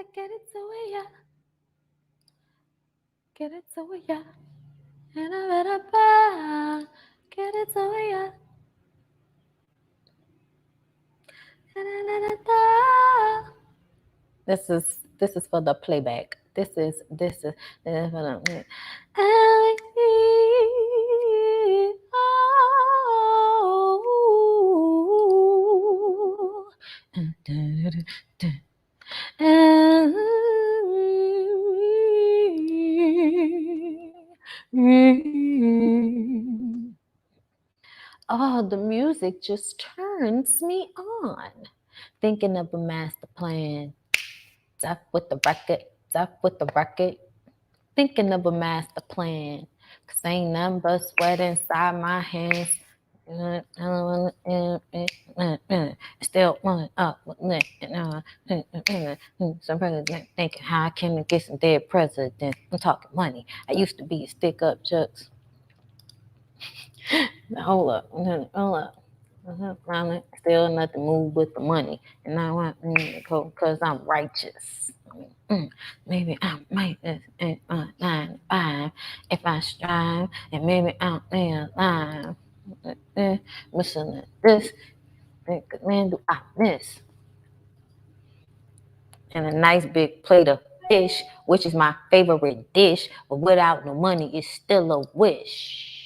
gotta get it to ya. Get it to ya. And I better buy. Get it to ya. This is for the playback. This is for the oh, the music just turns me on. Thinking of a master plan. Duck with the record, duck with the record. Thinking of a master plan. Cause ain't nothing but sweat inside my hands. Still running up, some president thinking how I can get some dead presidents. I'm talking money. I used to be a stick up chucks. Hold up. Still nothing move with the money, and I want because I'm righteous. Maybe I might just 9 to 5 if I strive, and maybe I'll be alive. Listen to this, man, do I miss? And a nice big plate of fish, which is my favorite dish, but without no money, it's still a wish.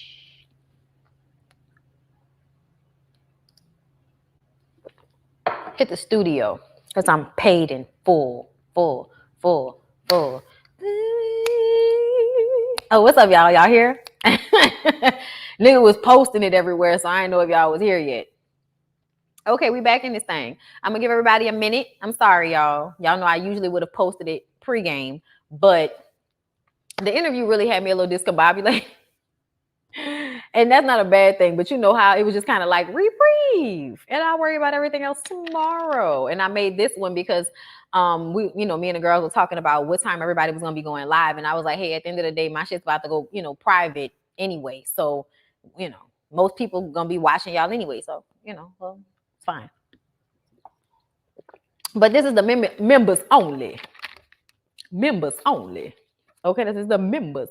Hit the studio because I'm paid in full. Oh, what's up, y'all? Y'all here? Nigga was posting it everywhere, so I didn't know if y'all was here yet. Okay, we back in this thing. I'm gonna give everybody a minute. I'm sorry, y'all. Y'all know I usually would have posted it pregame, but the interview really had me a little discombobulated. And that's not a bad thing, but you know how it was just kind of like reprieve, and I'll worry about everything else tomorrow. And I made this one because me and the girls were talking about what time everybody was gonna be going live, and I was like, hey, at the end of the day, my shit's about to go, private anyway. So, most people gonna be watching y'all anyway. So, well, it's fine. But this is the members only. Members only. Okay, this is the members.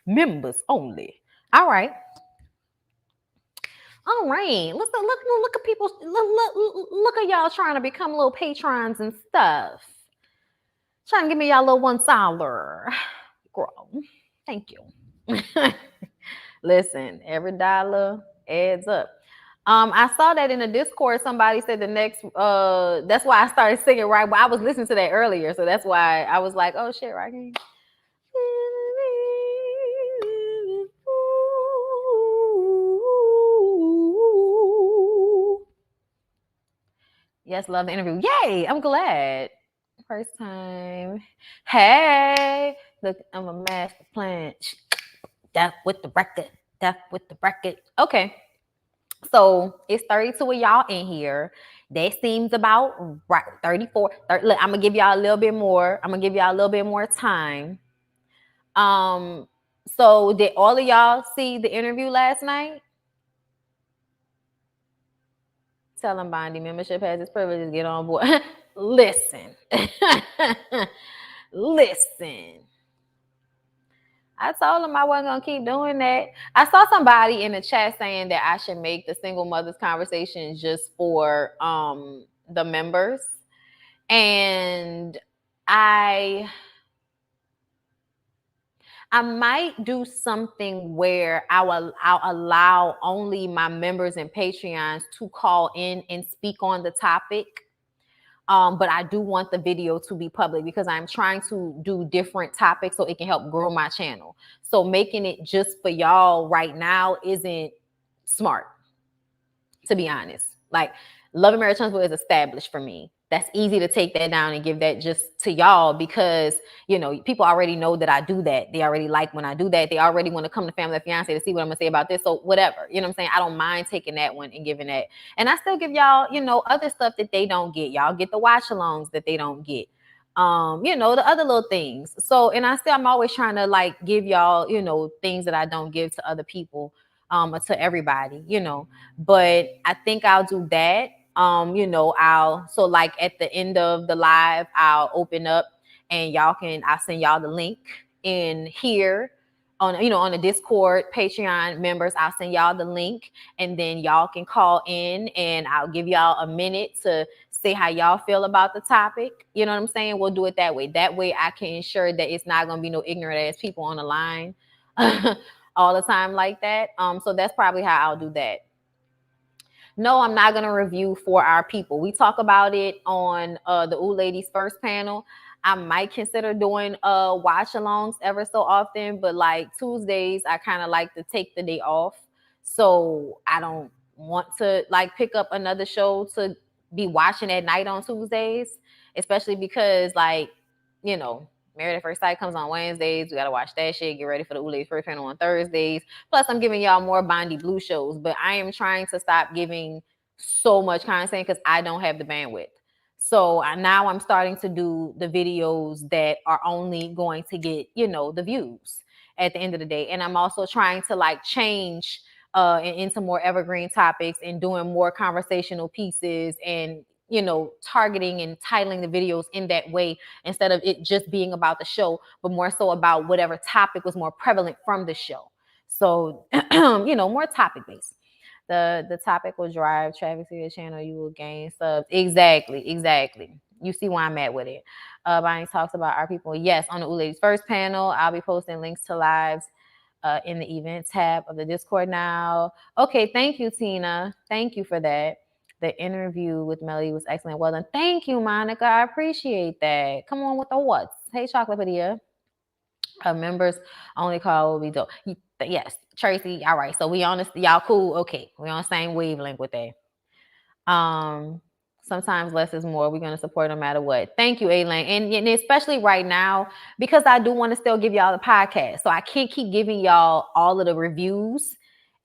Members only. All right. Look at people. Look at y'all trying to become little patrons and stuff. Trying to give me y'all little $1. Girl, thank you. Listen, every dollar adds up. I saw that in the Discord. Somebody said the next. That's why I started singing right. But I was listening to that earlier, so that's why I was like, oh shit, right here. Yes, love the interview. Yay, I'm glad. First time. Hey, look, I'm a master plan. Death with the record. Okay. So it's 32 of y'all in here. That seems about right. 34. Look, I'm gonna give y'all a little bit more. I'm gonna give y'all a little bit more time. So did all of y'all see the interview last night? Tell them Bondy membership has its privileges. Get on board. Listen. Listen. I told them I wasn't going to keep doing that. I saw somebody in the chat saying that I should make the single mothers conversation just for the members. And I might do something where I'll allow only my members and Patreons to call in and speak on the topic. But I do want the video to be public because I'm trying to do different topics so it can help grow my channel. So making it just for y'all right now isn't smart, to be honest. Like, Love and Marriage Huntsville is established for me. That's easy to take that down and give that just to y'all because, people already know that I do that. They already like when I do that. They already want to come to Family Fiance to see what I'm going to say about this. So whatever, you know what I'm saying? I don't mind taking that one and giving that. And I still give y'all, other stuff that they don't get. Y'all get the watch alongs that they don't get. The other little things. So, and I'm always trying to like give y'all, things that I don't give to other people, or to everybody, but I think I'll do that. So like at the end of the live, I'll open up and I'll send y'all the link in here on the Discord. Patreon members, I'll send y'all the link, and then y'all can call in and I'll give y'all a minute to say how y'all feel about the topic. You know what I'm saying? We'll do it that way. That way I can ensure that it's not going to be no ignorant ass people on the line all the time like that. So that's probably how I'll do that. No, I'm not going to review For Our People. We talk about it on the Ooh Ladies First panel. I might consider doing watch-alongs ever so often, but like Tuesdays, I kind of like to take the day off. So I don't want to like pick up another show to be watching at night on Tuesdays, especially because like, Married at First Sight comes on Wednesdays. We got to watch that shit. Get ready for the Ooh Ladies First panel on Thursdays. Plus, I'm giving y'all more BondyBlue shows, but I am trying to stop giving so much content because I don't have the bandwidth. So now I'm starting to do the videos that are only going to get, the views at the end of the day. And I'm also trying to like change into more evergreen topics and doing more conversational pieces and, targeting and titling the videos in that way instead of it just being about the show, but more so about whatever topic was more prevalent from the show. So, more topic based. The topic will drive traffic to your channel. You will gain subs. Exactly. You see where I'm at with it. Bonnie talks about our people. Yes, on the Ooh Ladies First panel, I'll be posting links to lives in the event tab of the Discord now. Okay, thank you, Tina. Thank you for that. The interview with Melody was excellent. Well done. Thank you, Monica. I appreciate that. Come on with the what's. Hey, Chocolate Padilla. Members only call will be dope. Yes, Tracy. All right. So we on this. Y'all cool? Okay. We on the same wavelength with that. Sometimes less is more. We're going to support no matter what. Thank you, Elaine. And especially right now, because I do want to still give y'all the podcast. So I can't keep giving y'all all of the reviews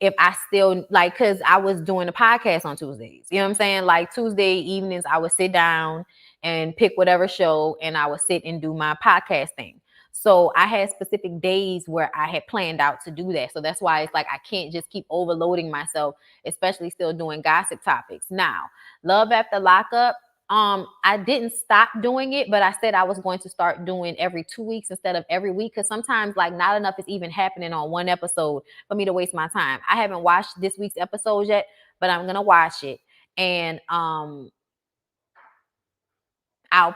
if I still because I was doing the podcast on Tuesdays. You know what I'm saying? Like Tuesday evenings, I would sit down and pick whatever show and I would sit and do my podcast thing. So I had specific days where I had planned out to do that. So that's why it's like I can't just keep overloading myself, especially still doing gossip topics. Now, Love After Lockup, I didn't stop doing it, but I said I was going to start doing every 2 weeks instead of every week because sometimes like not enough is even happening on one episode for me to waste my time. I haven't watched this week's episode yet, but I'm gonna watch it. And I'll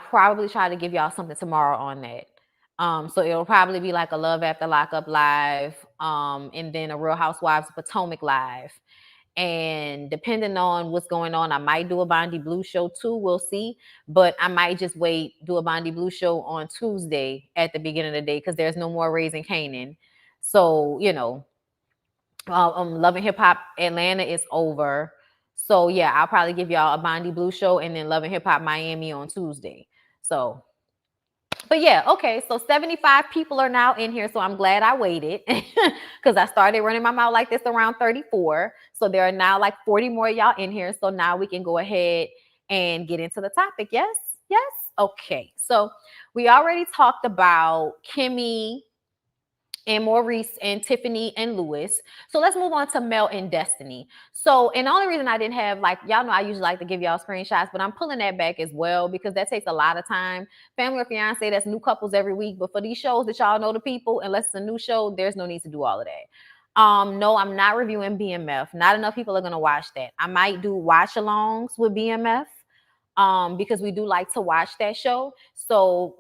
probably try to give y'all something tomorrow on that. So it'll probably be like a Love After Lockup live, and then a Real Housewives of Potomac live. And depending on what's going on, I might do a BondyBlue show too. We'll see. But I might just do a BondyBlue show on Tuesday at the beginning of the day because there's no more Raising Canaan. So, Love and Hip Hop Atlanta is over. So yeah, I'll probably give y'all a BondyBlue show and then Love and Hip Hop Miami on Tuesday. So, but yeah, okay. So 75 people are now in here. So I'm glad I waited because I started running my mouth like this around 34. So there are now like 40 more of y'all in here. So now we can go ahead and get into the topic. Yes. Okay. So we already talked about Kimmy and Maurice and Tiffany and Lewis. So let's move on to Mel and Destiny. So, and the only reason I didn't have y'all know I usually like to give y'all screenshots, but I'm pulling that back as well because that takes a lot of time. Family or Fiance, that's new couples every week. But for these shows that y'all know the people, unless it's a new show, there's no need to do all of that. No, I'm not reviewing BMF. Not enough people are going to watch that. I might do watch-alongs with BMF. Because we do like to watch that show. So,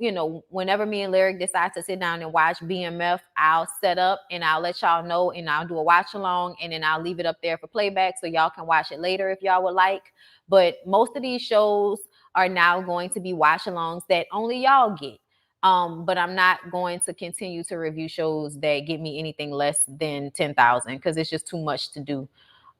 whenever me and Lyric decide to sit down and watch BMF, I'll set up and I'll let y'all know and I'll do a watch along and then I'll leave it up there for playback so y'all can watch it later if y'all would like. But most of these shows are now going to be watch alongs that only y'all get. But I'm not going to continue to review shows that get me anything less than 10,000 because it's just too much to do.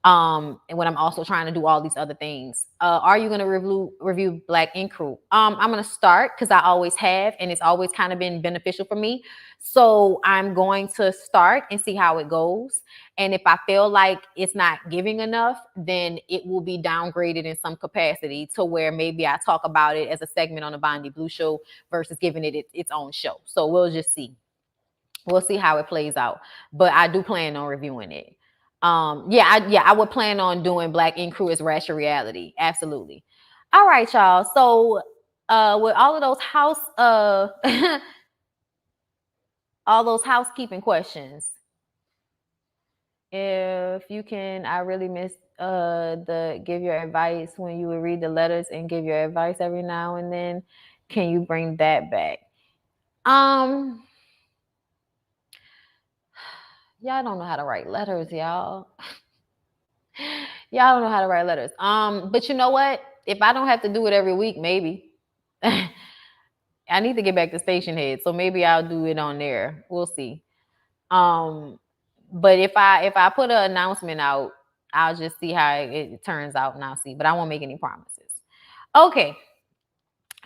And when I'm also trying to do all these other things. Are you going to review Black Ink Crew? I'm going to start because I always have, and it's always kind of been beneficial for me. So I'm going to start and see how it goes. And if I feel like it's not giving enough, then it will be downgraded in some capacity to where maybe I talk about it as a segment on the BondyBlue show versus giving it its own show. So we'll just see. We'll see how it plays out. But I do plan on reviewing it. I would plan on doing Black Ink Crew as Rasher Reality. Absolutely. All right, y'all. So with all of those all those housekeeping questions, if you can, I really miss the give your advice when you would read the letters and give your advice every now and then. Can you bring that back? Y'all don't know how to write letters, y'all. Y'all don't know how to write letters. But you know what? If I don't have to do it every week, maybe. I need to get back to Station Head, so maybe I'll do it on there. We'll see. But if I put an announcement out, I'll just see how it turns out and I'll see. But I won't make any promises. Okay.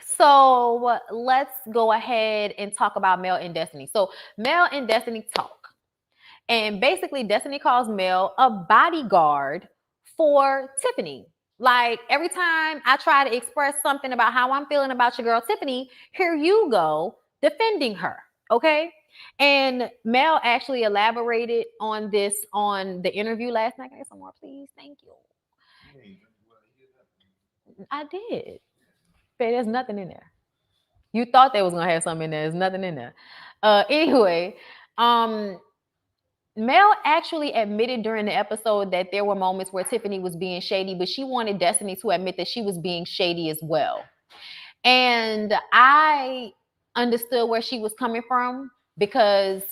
So let's go ahead and talk about Mel and Destiny. So Mel and Destiny talk. And basically, Destiny calls Mel a bodyguard for Tiffany. Like every time I try to express something about how I'm feeling about your girl Tiffany, here you go defending her. Okay. And Mel actually elaborated on this on the interview last night. Can I get some more, please? Thank you. I did. But there's nothing in there. You thought they was gonna have something in there. There's nothing in there. Anyway, Mel actually admitted during the episode that there were moments where Tiffany was being shady, but she wanted Destiny to admit that she was being shady as well. And I understood where she was coming from because,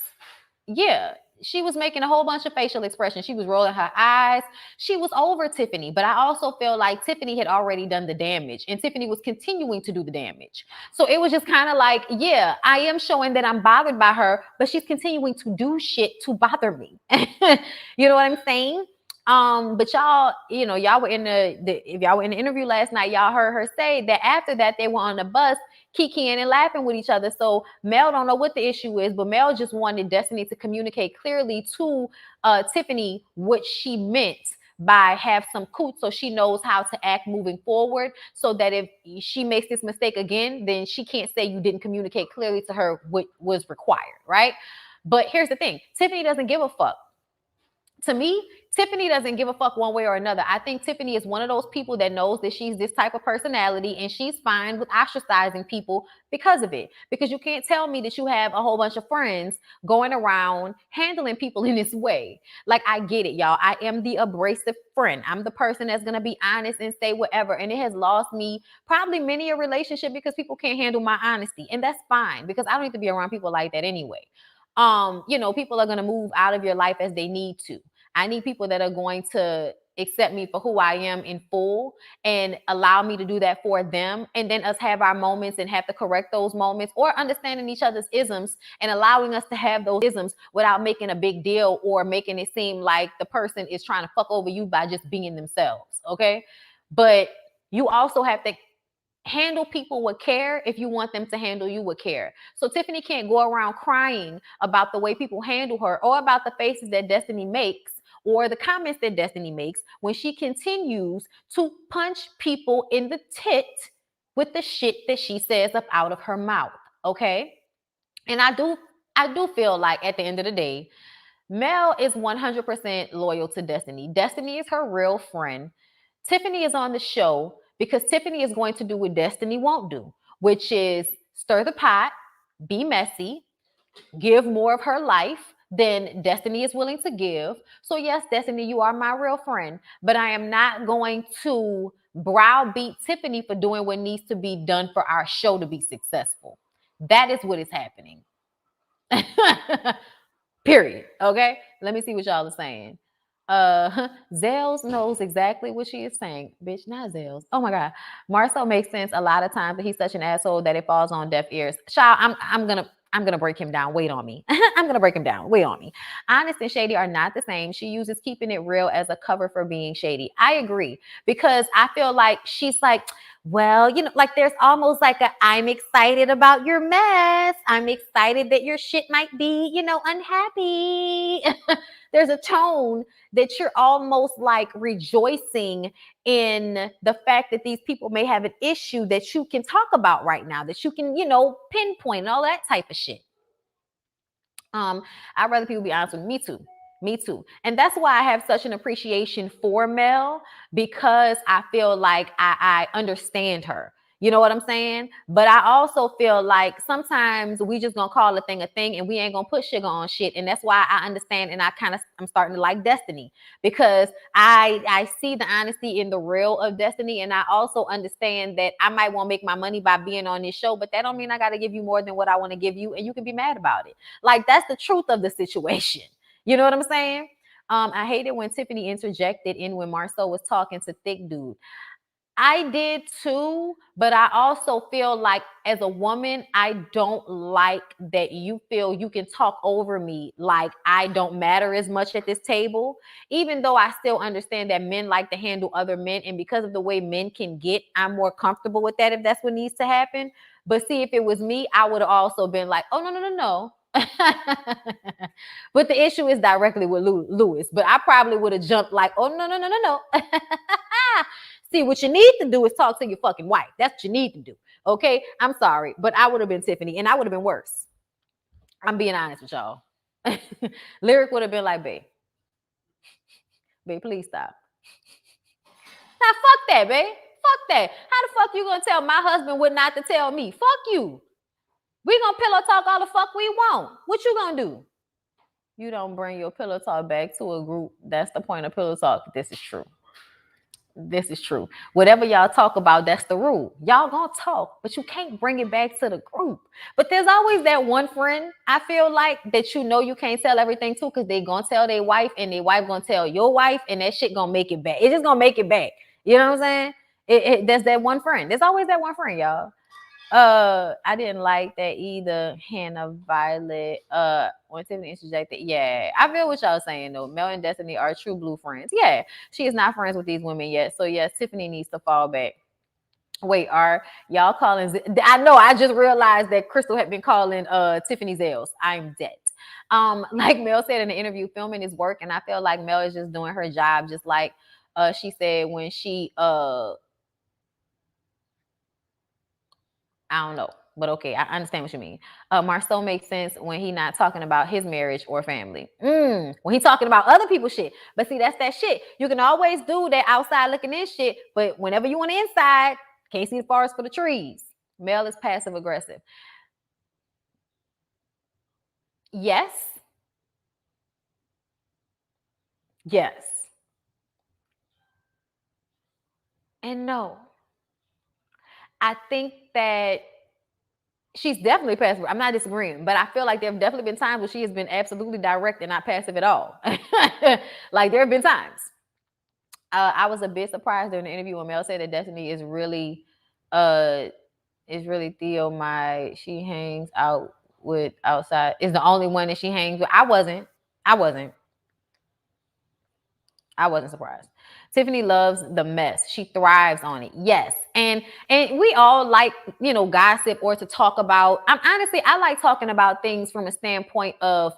yeah, she was making a whole bunch of facial expressions. She was rolling her eyes. She was over Tiffany, but I also feel like Tiffany had already done the damage and Tiffany was continuing to do the damage. So it was just kind of like, yeah, I am showing that I'm bothered by her, but she's continuing to do shit to bother me. You know what I'm saying? But y'all, y'all were if y'all were in the interview last night, y'all heard her say that after that they were on the bus kikiing and laughing with each other. So Mel don't know what the issue is, but Mel just wanted Destiny to communicate clearly to Tiffany what she meant by have some coots so she knows how to act moving forward, so that if she makes this mistake again, then she can't say you didn't communicate clearly to her what was required, right? But here's the thing, Tiffany doesn't give a fuck. To me, Tiffany doesn't give a fuck one way or another. I think Tiffany is one of those people that knows that she's this type of personality and she's fine with ostracizing people because of it. Because you can't tell me that you have a whole bunch of friends going around handling people in this way. Like, I get it, y'all. I am the abrasive friend. I'm the person that's going to be honest and say whatever. And it has lost me probably many a relationship because people can't handle my honesty. And that's fine because I don't need to be around people like that anyway. People are going to move out of your life as they need to. I need people that are going to accept me for who I am in full and allow me to do that for them. And then us have our moments and have to correct those moments, or understanding each other's isms and allowing us to have those isms without making a big deal or making it seem like the person is trying to fuck over you by just being themselves. Okay. But you also have to handle people with care if you want them to handle you with care. So Tiffany can't go around crying about the way people handle her or about the faces that Destiny makes or the comments that Destiny makes when she continues to punch people in the tit with the shit that she says up out of her mouth. Okay. And I do feel like at the end of the day, Mel is 100% loyal to Destiny. Destiny is her real friend. Tiffany is on the show because Tiffany is going to do what Destiny won't do, which is stir the pot, be messy, give more of her life than Destiny is willing to give. So yes, Destiny, you are my real friend, but I am not going to browbeat Tiffany for doing what needs to be done for our show to be successful. That is what is happening. Period. Okay. Let me see what y'all are saying. Zales knows exactly what she is saying. Bitch, not Zales. Oh my God. Marcel makes sense a lot of times, but he's such an asshole that it falls on deaf ears. Child, I'm gonna break him down. Wait on me. I'm gonna break him down. Wait on me. Honest and shady are not the same. She uses keeping it real as a cover for being shady. I agree, because I feel like she's like, well, like there's almost like I'm excited about your mess. I'm excited that your shit might be, unhappy. There's a tone that you're almost like rejoicing in the fact that these people may have an issue that you can talk about right now, that you can, pinpoint and all that type of shit. I'd rather people be honest with me too. Me too. And that's why I have such an appreciation for Mel, because I feel like I understand her. You know what I'm saying? But I also feel like sometimes we just gonna call a thing and we ain't gonna put sugar on shit. And that's why I understand, and I'm starting to like Destiny, because I see the honesty in the real of Destiny, and I also understand that I might want to make my money by being on this show, but that don't mean I gotta give you more than what I want to give you, and you can be mad about it. Like, that's the truth of the situation. You know what I'm saying? I hated when Tiffany interjected in when Marcel was talking to Thick Dude. I did too, but I also feel like as a woman, I don't like that you feel you can talk over me like I don't matter as much at this table, even though I still understand that men like to handle other men. And because of the way men can get, I'm more comfortable with that if that's what needs to happen. But see, if it was me, I would have also been like, oh, no. But the issue is directly with Lewis. But I probably would have jumped like, oh, no. See, what you need to do is talk to your fucking wife. That's what you need to do. Okay? I'm sorry, but I would have been Tiffany, and I would have been worse. I'm being honest with y'all. Lyric would have been like, babe, please stop. Now, fuck that, babe. Fuck that. How the fuck you gonna tell my husband what not to tell me? Fuck you. We gonna pillow talk all the fuck we want. What you gonna do? You don't bring your pillow talk back to a group. That's the point of pillow talk. This is true. This is true. Whatever y'all talk about, that's the rule. Y'all gonna talk, but you can't bring it back to the group. But there's always that one friend, I feel like, that you can't tell everything to, because they gonna tell their wife, and their wife gonna tell your wife, and that shit gonna make it back. It's just gonna make it back. You know what I'm saying? There's that one friend. There's always that one friend, y'all. I didn't like that either. Hannah Violet. When Tiffany interjected, yeah, I feel what y'all saying though. Mel and Destiny are true blue friends. Yeah, she is not friends with these women yet. So yes, Tiffany needs to fall back. Wait, are y'all calling? I know. I just realized that Crystal had been calling Tiffany Zales. I'm dead. Like Mel said in the interview, filming is work, and I feel like Mel is just doing her job, just like she said when she I don't know, but okay, I understand what you mean. Marcel makes sense when he not talking about his marriage or family. When he talking about other people's shit. But see, that's that shit. You can always do that outside looking in shit, but whenever you want inside, can't see the forest for the trees. Mel is passive aggressive. Yes. Yes. And no. I think that she's definitely passive. I'm not disagreeing, but I feel like there have definitely been times where she has been absolutely direct and not passive at all. Like there have been times. I was a bit surprised during the interview when Mel said that Destiny is really Theo. She hangs out with outside is the only one that she hangs with. I wasn't surprised. Tiffany loves the mess. She thrives on it. Yes. And we all like, gossip or to talk about. I like talking about things from a standpoint of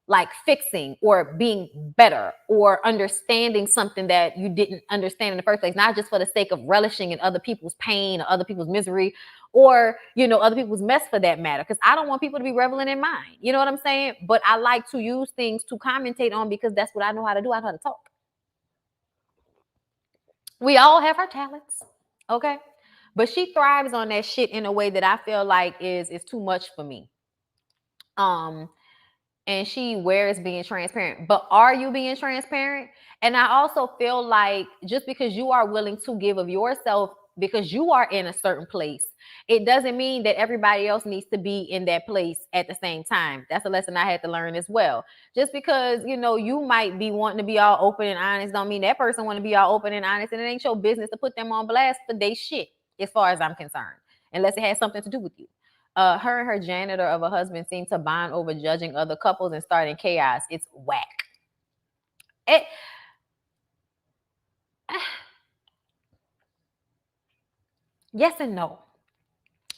like fixing or being better or understanding something that you didn't understand in the first place, not just for the sake of relishing in other people's pain or other people's misery or, other people's mess for that matter. Because I don't want people to be reveling in mine. You know what I'm saying? But I like to use things to commentate on because that's what I know how to do. I know how to talk. We all have our talents, okay? But she thrives on that shit in a way that I feel like is too much for me. And she wears being transparent. But are you being transparent? And I also feel like just because you are willing to give of yourself because you are in a certain place, it doesn't mean that everybody else needs to be in that place at the same time. That's a lesson I had to learn as well. Just because, you might be wanting to be all open and honest don't mean that person want to be all open and honest. And it ain't your business to put them on blast for their shit, as far as I'm concerned, unless it has something to do with you. Her and her janitor of a husband seem to bond over judging other couples and starting chaos. It's whack. Yes and no.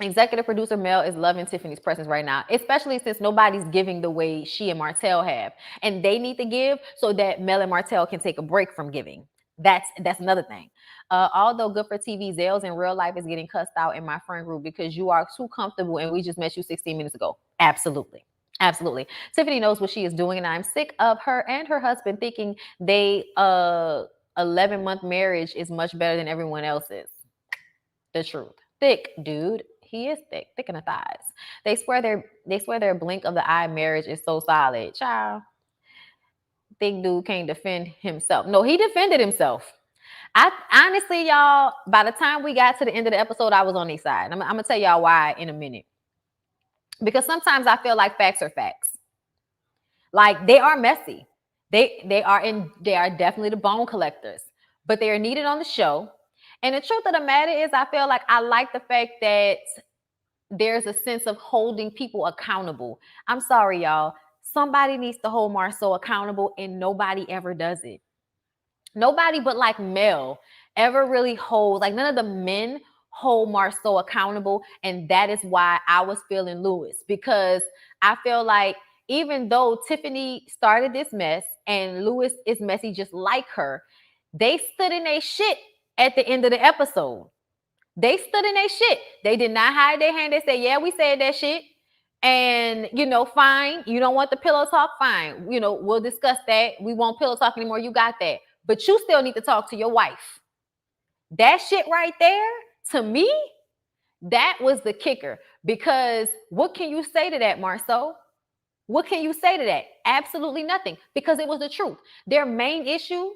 Executive producer Mel is loving Tiffany's presence right now, especially since nobody's giving the way she and Martell have. And they need to give so that Mel and Martell can take a break from giving. That's another thing. Although good for TV, Zales in real life is getting cussed out in my friend group because you are too comfortable and we just met you 16 minutes ago. Absolutely. Absolutely. Tiffany knows what she is doing, and I'm sick of her and her husband thinking they 11-month marriage is much better than everyone else's. The truth. Thick, dude. He is thick in the thighs. They swear their blink of the eye marriage is so solid. Child, thick dude can't defend himself. No, he defended himself. I honestly, y'all, by the time we got to the end of the episode, I was on his side. I'm gonna tell y'all why in a minute. Because sometimes I feel like facts are facts. Like they are messy. They are definitely the bone collectors, but they are needed on the show. And the truth of the matter is, I feel like I like the fact that there's a sense of holding people accountable. I'm sorry, y'all. Somebody needs to hold Marceau accountable, and nobody ever does it. Nobody but like Mel ever really holds, like none of the men hold Marceau accountable. And that is why I was feeling Lewis, because I feel like even though Tiffany started this mess and Lewis is messy just like her, they stood in their shit at the end of the episode. They stood in their shit. They did not hide their hand. They said, yeah, we said that shit. And, fine. You don't want the pillow talk? Fine. We'll discuss that. We won't pillow talk anymore. You got that. But you still need to talk to your wife. That shit right there, to me, that was the kicker. Because what can you say to that, Marceau? What can you say to that? Absolutely nothing. Because it was the truth. Their main issue,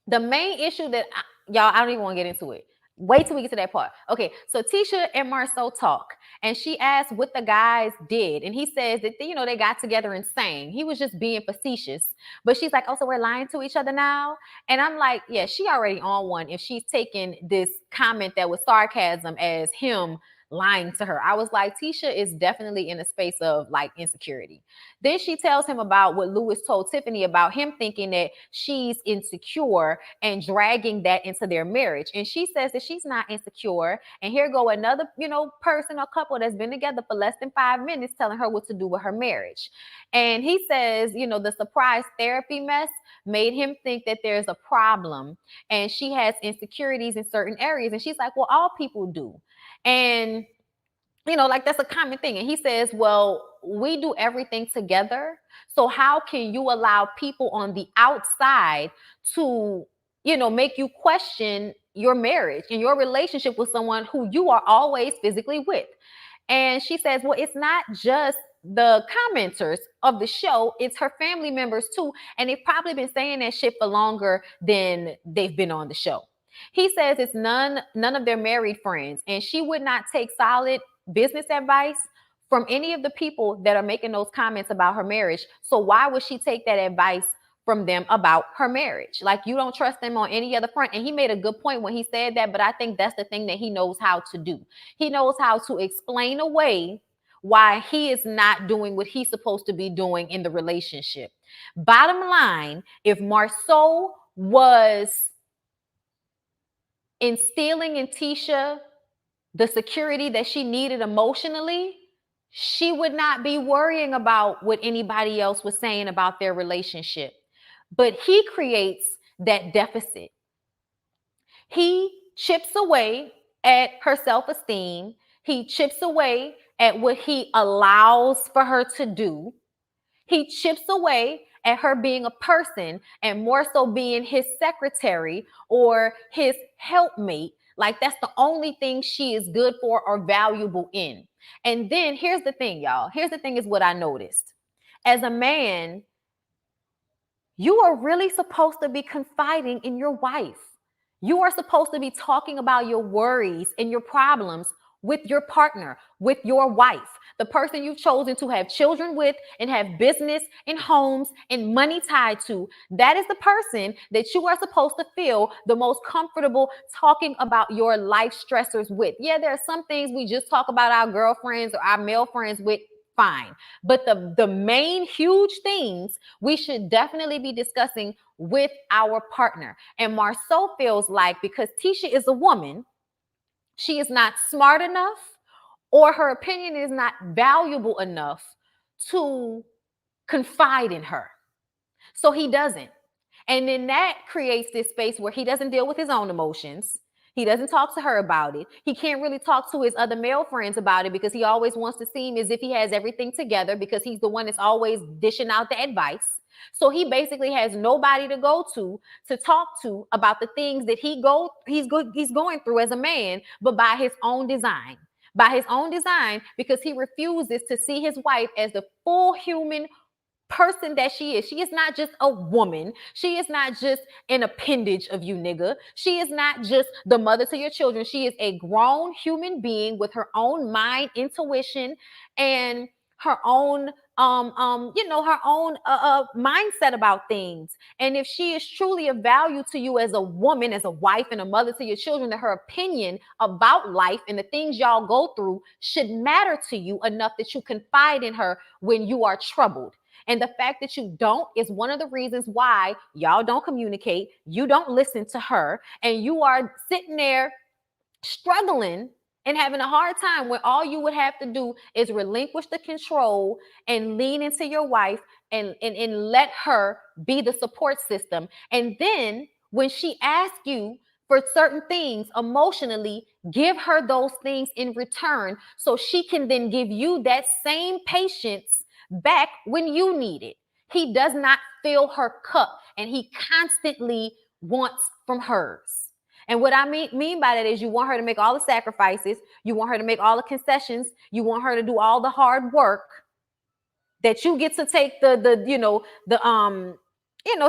the main issue that, y'all, I don't even want to get into it. Wait till we get to that part. Okay, so Tisha and Marceau talk, and she asked what the guys did, and he says that they got together and sang. He was just being facetious, but she's like, "Oh, so we're lying to each other now?" And I'm like, "Yeah, she already on one if she's taking this comment that was sarcasm as him lying to her." I was like, Tisha is definitely in a space of like insecurity. Then she tells him about what Lewis told Tiffany about him thinking that she's insecure and dragging that into their marriage. And she says that she's not insecure. And here go another, person or couple that's been together for less than 5 minutes telling her what to do with her marriage. And he says, the surprise therapy mess made him think that there's a problem and she has insecurities in certain areas. And she's like, well, all people do. And like that's a common thing. And he says, well, we do everything together. So how can you allow people on the outside to, make you question your marriage and your relationship with someone who you are always physically with? And she says, well, it's not just the commenters of the show, it's her family members too. And they've probably been saying that shit for longer than they've been on the show. He says it's none of their married friends, and she would not take solid business advice from any of the people that are making those comments about her marriage. So why would she take that advice from them about her marriage? Like, you don't trust them on any other front. And he made a good point when he said that, but I think that's the thing that he knows how to do. He knows how to explain away why he is not doing what he's supposed to be doing in the relationship. Bottom line, if Marceau was instilling in Tisha the security that she needed emotionally, she would not be worrying about what anybody else was saying about their relationship. But he creates that deficit. He chips away at her self-esteem. He chips away at what he allows for her to do. He chips away at her being a person and more so being his secretary or his helpmate. Like, that's the only thing she is good for or valuable in. And then here's the thing, y'all. Here's the thing is what I noticed. As a man, you are really supposed to be confiding in your wife. You are supposed to be talking about your worries and your problems with your partner, with your wife, the person you've chosen to have children with and have business and homes and money tied to. That is the person that you are supposed to feel the most comfortable talking about your life stressors with. Yeah, there are some things we just talk about our girlfriends or our male friends with. Fine. But the main huge things we should definitely be discussing with our partner. And Marceau feels like because Tisha is a woman, she is not smart enough or her opinion is not valuable enough to confide in her. So he doesn't. And then that creates this space where he doesn't deal with his own emotions. He doesn't talk to her about it. He can't really talk to his other male friends about it because he always wants to seem as if he has everything together because he's the one that's always dishing out the advice. So he basically has nobody to go to talk to about the things that he's going through as a man, but by his own design. By his own design, because he refuses to see his wife as the full human person that she is. She is not just a woman. She is not just an appendage of you, nigga. She is not just the mother to your children. She is a grown human being with her own mind, intuition, and her own her own mindset about things. And if she is truly of value to you as a woman, as a wife, and a mother to your children, that her opinion about life and the things y'all go through should matter to you enough that you confide in her when you are troubled. And the fact that you don't is one of the reasons why y'all don't communicate. You don't listen to her, and you are sitting there struggling and having a hard time when all you would have to do is relinquish the control and lean into your wife and let her be the support system. And then when she asks you for certain things emotionally, give her those things in return so she can then give you that same patience back when you need it. He does not fill her cup, and he constantly wants from hers. And what I mean by that is you want her to make all the sacrifices, you want her to make all the concessions, you want her to do all the hard work, that you get to take he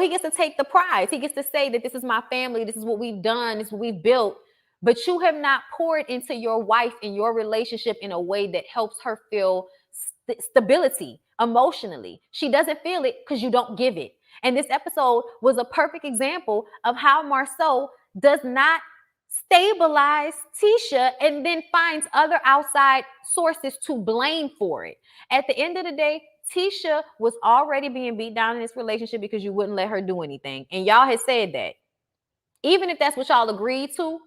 gets to take the prize. He gets to say that this is my family, this is what we've done, this is what we've built. But you have not poured into your wife in your relationship in a way that helps her feel stability emotionally. She doesn't feel it because you don't give it. And this episode was a perfect example of how Marceau does not stabilize Tisha and then finds other outside sources to blame for it. At the end of the day, Tisha was already being beat down in this relationship because you wouldn't let her do anything. And y'all had said that. Even if that's what y'all agreed to,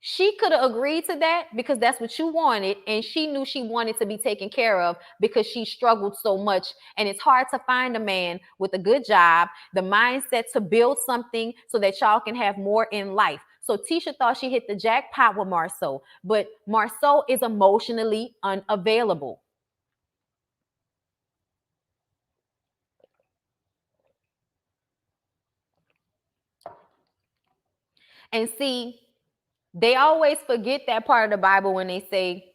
she could have agreed to that because that's what you wanted. And she knew she wanted to be taken care of because she struggled so much. And it's hard to find a man with a good job, the mindset to build something so that y'all can have more in life. So Tisha thought she hit the jackpot with Marceau, but Marceau is emotionally unavailable. And see, they always forget that part of the Bible when they say,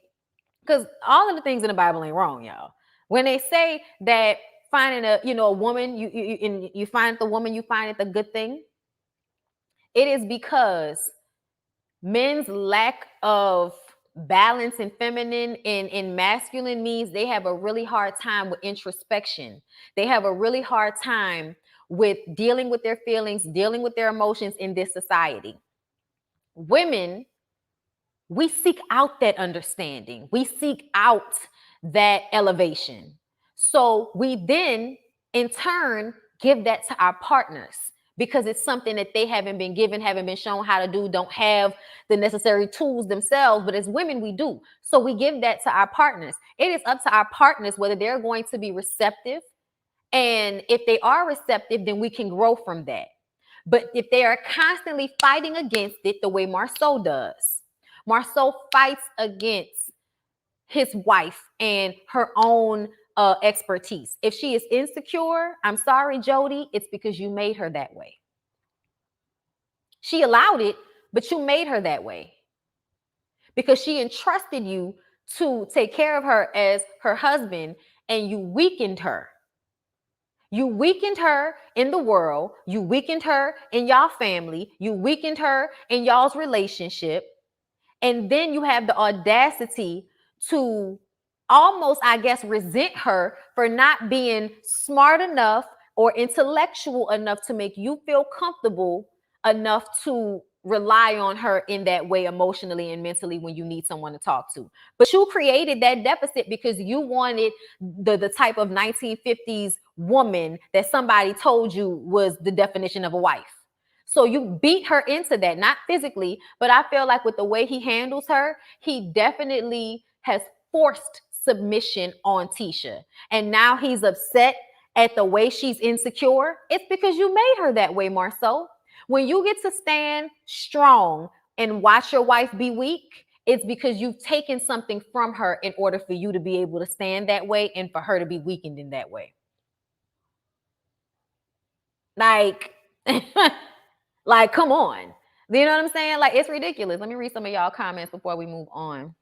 because all of the things in the Bible ain't wrong, y'all. When they say that finding a woman, you find the woman, you find it the good thing. It is because men's lack of balance in feminine and in masculine means they have a really hard time with introspection. They have a really hard time with dealing with their feelings, dealing with their emotions in this society. Women, we seek out that understanding. We seek out that elevation. So we then, in turn, give that to our partners because it's something that they haven't been given, haven't been shown how to do, don't have the necessary tools themselves. But as women, we do. So we give that to our partners. It is up to our partners whether they're going to be receptive. And if they are receptive, then we can grow from that. But if they are constantly fighting against it the way Marceau does, Marceau fights against his wife and her own expertise. If she is insecure, I'm sorry, Jody, it's because you made her that way. She allowed it, but you made her that way because she entrusted you to take care of her as her husband, and you weakened her. You weakened her in the world. You weakened her in y'all family. You weakened her in y'all's relationship. And then you have the audacity to almost, I guess, resent her for not being smart enough or intellectual enough to make you feel comfortable enough to rely on her in that way emotionally and mentally when you need someone to talk to. But you created that deficit because you wanted the type of 1950s woman that somebody told you was the definition of a wife. So you beat her into that, not physically, but I feel like with the way he handles her, he definitely has forced submission on Tisha. And now he's upset at the way she's insecure. It's because you made her that way, Marceau. When you get to stand strong and watch your wife be weak, it's because you've taken something from her in order for you to be able to stand that way and for her to be weakened in that way. Like, like, come on. You know what I'm saying? Like, it's ridiculous. Let me read some of y'all comments before we move on.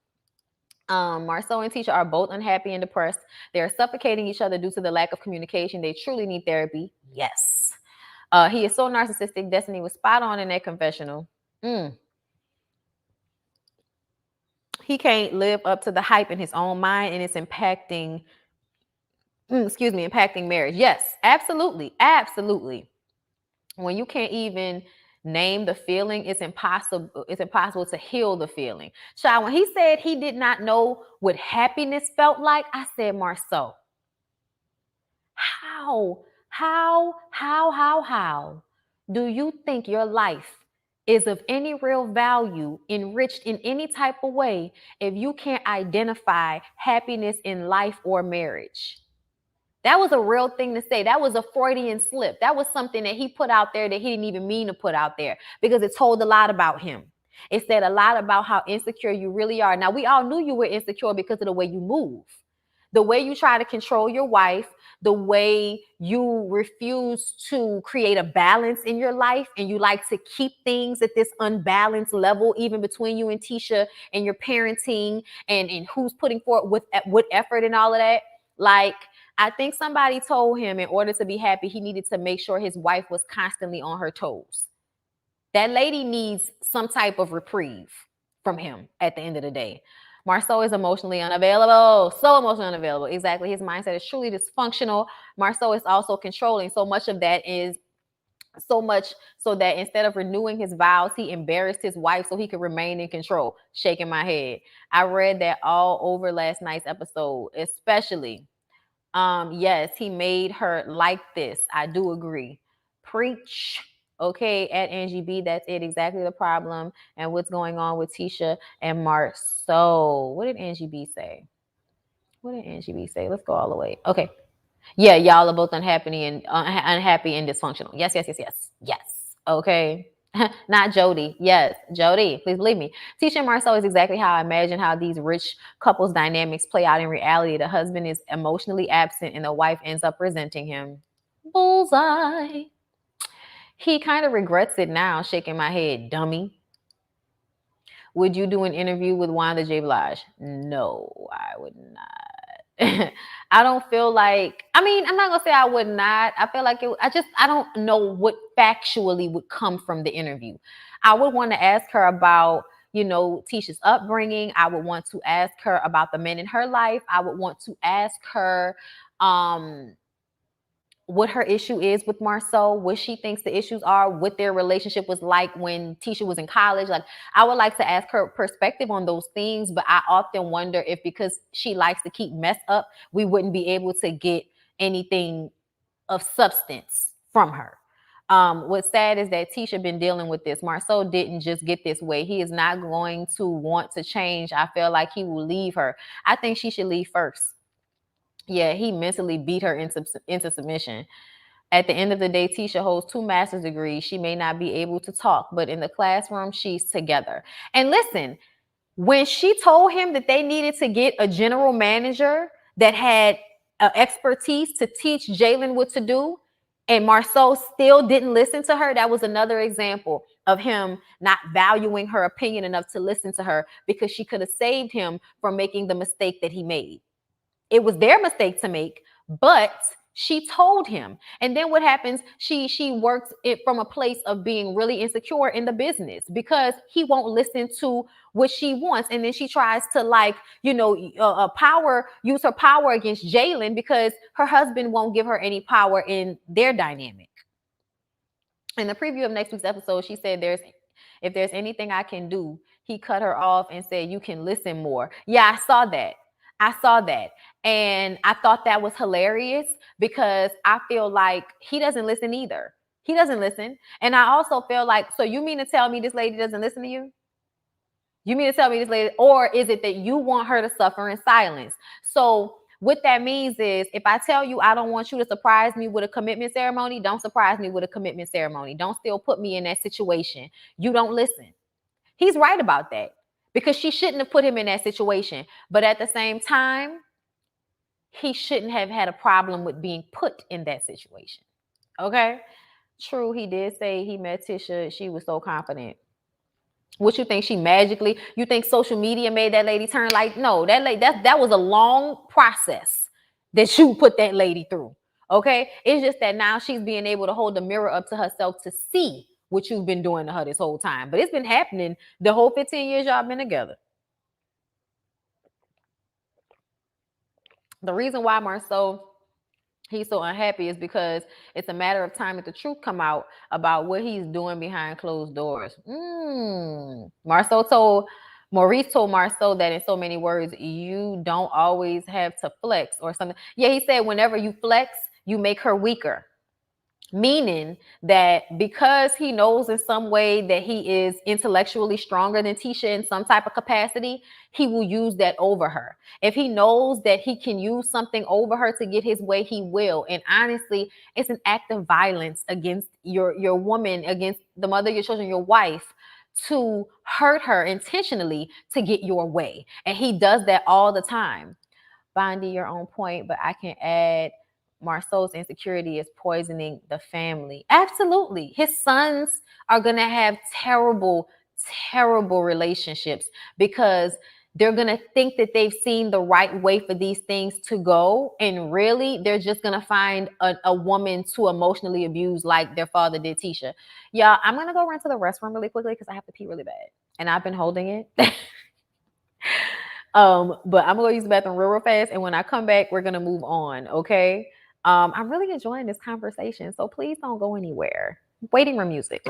Marceau and Tisha are both unhappy and depressed. They are suffocating each other due to the lack of communication. They truly need therapy. Yes. He is so narcissistic. Destiny was spot on in that confessional. He can't live up to the hype in his own mind, and it's impacting impacting marriage. Yes, absolutely. Absolutely. When you can't even name the feeling, it's impossible to heal the feeling. Child, when he said he did not know what happiness felt like, I said, Marceau, how do you think your life is of any real value, enriched in any type of way, if you can't identify happiness in life or marriage? That was a real thing to say. That was a Freudian slip. That was something that he put out there that he didn't even mean to put out there, because it told a lot about him. It said a lot about how insecure you really are. Now, we all knew you were insecure because of the way you move, the way you try to control your wife, the way you refuse to create a balance in your life, and you like to keep things at this unbalanced level, even between you and Tisha, and your parenting, and who's putting forth with effort and all of that. Like, I think somebody told him in order to be happy, he needed to make sure his wife was constantly on her toes. That lady needs some type of reprieve from him at the end of the day. Marceau is emotionally unavailable. So emotionally unavailable. Exactly. His mindset is truly dysfunctional. Marceau is also controlling. So much of that is so much so that instead of renewing his vows, he embarrassed his wife so he could remain in control. Shaking my head. I read that all over last night's episode, especially. Yes, he made her like this. I do agree. Preach. Okay, at Angie B, that's it. Exactly the problem and what's going on with Tisha and Marceau. What did Angie B say? What did Angie B say? Let's go all the way. Okay. Yeah, y'all are both unhappy and dysfunctional. Yes, yes, yes, yes, yes. Okay. Not Jody. Yes, Jody. Please believe me. Tisha and Marceau is exactly how I imagine how these rich couples dynamics play out in reality. The husband is emotionally absent and the wife ends up resenting him. Bullseye. He kind of regrets it now, shaking my head. Dummy. Would you do an interview with Wanda J. Blige? No, I would not. I don't feel like, I mean, I'm not gonna say I would not. I feel like I don't know what factually would come from the interview. I would want to ask her about, Tisha's upbringing. I would want to ask her about the men in her life. I would want to ask her, what her issue is with Marceau, what she thinks the issues are, what their relationship was like when Tisha was in college. Like, I would like to ask her perspective on those things, but I often wonder if because she likes to keep mess up, we wouldn't be able to get anything of substance from her. What's sad is that Tisha been dealing with this. Marceau didn't just get this way. He is not going to want to change. I feel like he will leave her. I think she should leave first. Yeah, he mentally beat her into submission. At the end of the day, Tisha holds 2 master's degrees. She may not be able to talk, but in the classroom, she's together. And listen, when she told him that they needed to get a general manager that had expertise to teach Jalen what to do, and Marceau still didn't listen to her, that was another example of him not valuing her opinion enough to listen to her, because she could have saved him from making the mistake that he made. It was their mistake to make, but she told him. And then what happens? She works it from a place of being really insecure in the business because he won't listen to what she wants. And then she tries to use her power against Jalen because her husband won't give her any power in their dynamic. In the preview of next week's episode, she said if there's anything I can do, he cut her off and said, you can listen more. Yeah, I saw that. And I thought that was hilarious because I feel like he doesn't listen either. He doesn't listen. And I also feel like, so you mean to tell me this lady doesn't listen to you? You mean to tell me this lady, or is it that you want her to suffer in silence? So what that means is if I tell you I don't want you to surprise me with a commitment ceremony, don't surprise me with a commitment ceremony. Don't still put me in that situation. You don't listen. He's right about that, because she shouldn't have put him in that situation. But at the same time, he shouldn't have had a problem with being put in that situation. Okay? True, he did say he met Tisha. She was so confident. What you think? She magically? You think social media made that lady turn? Like, no, that lady, that was a long process that you put that lady through. Okay? It's just that now she's being able to hold the mirror up to herself to see what you've been doing to her this whole time. But it's been happening the whole 15 years y'all been together. The reason why Marceau, he's so unhappy, is because it's a matter of time that the truth come out about what he's doing behind closed doors. Maurice told Marceau that, in so many words, you don't always have to flex or something. Yeah, he said whenever you flex, you make her weaker. Meaning that because he knows in some way that he is intellectually stronger than Tisha in some type of capacity, he will use that over her. If he knows that he can use something over her to get his way, he will. And honestly, it's an act of violence against your woman, against the mother of your children, your wife, to hurt her intentionally to get your way. And he does that all the time. Bondy, you're on point, but I can add, Marceau's insecurity is poisoning the family. Absolutely. His sons are going to have terrible, terrible relationships, because they're going to think that they've seen the right way for these things to go. And really, they're just going to find a woman to emotionally abuse like their father did Tisha. Y'all, I'm going to go run to the restroom really quickly because I have to pee really bad. And I've been holding it. But I'm gonna use the bathroom real fast, and when I come back, we're gonna move on. Okay. I'm really enjoying this conversation, so please don't go anywhere. Waiting room music.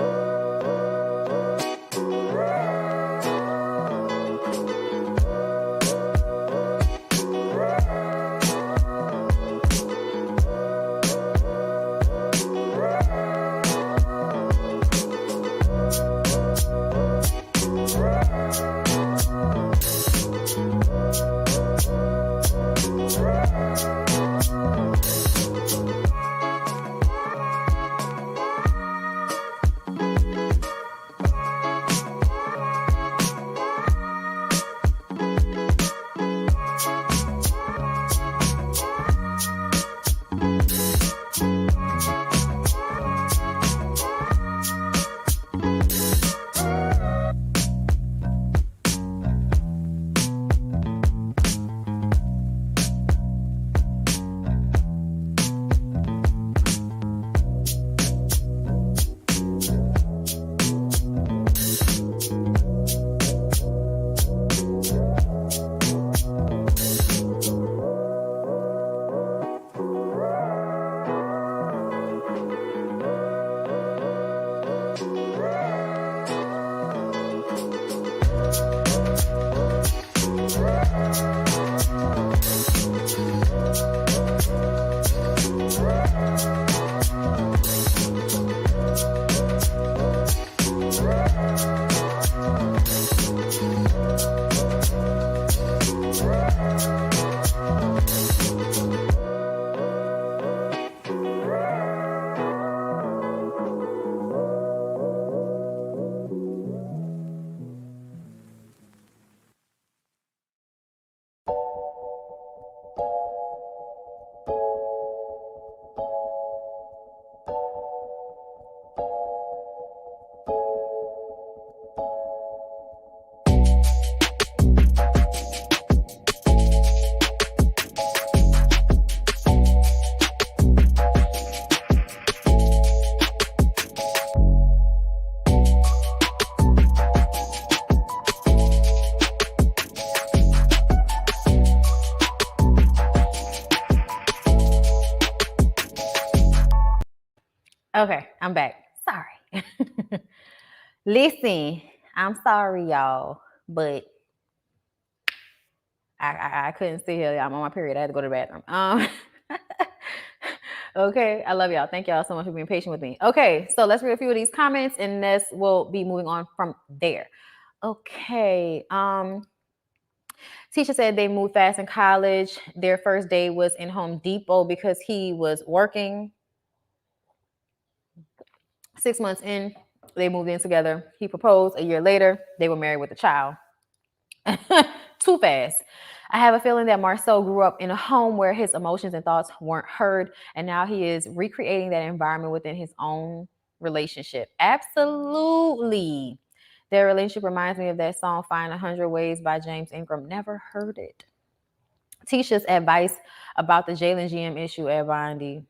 Okay, I'm back. Sorry. Listen, I'm sorry, y'all, but I couldn't sit here. I'm on my period. I had to go to the bathroom. Okay, I love y'all. Thank y'all so much for being patient with me. Okay, so let's read a few of these comments, and we'll be moving on from there. Okay. Tisha said they moved fast in college. Their first day was in Home Depot because he was working. 6 months in, They moved in together. He proposed. A year later, they were married with a child. Too fast. I have a feeling that Marcel grew up in a home where his emotions and thoughts weren't heard, and now he is recreating that environment within his own relationship. Absolutely. Their relationship reminds me of that song Find 100 Ways by James Ingram. Never heard it. Tisha's advice about the Jalen GM issue at Bondi.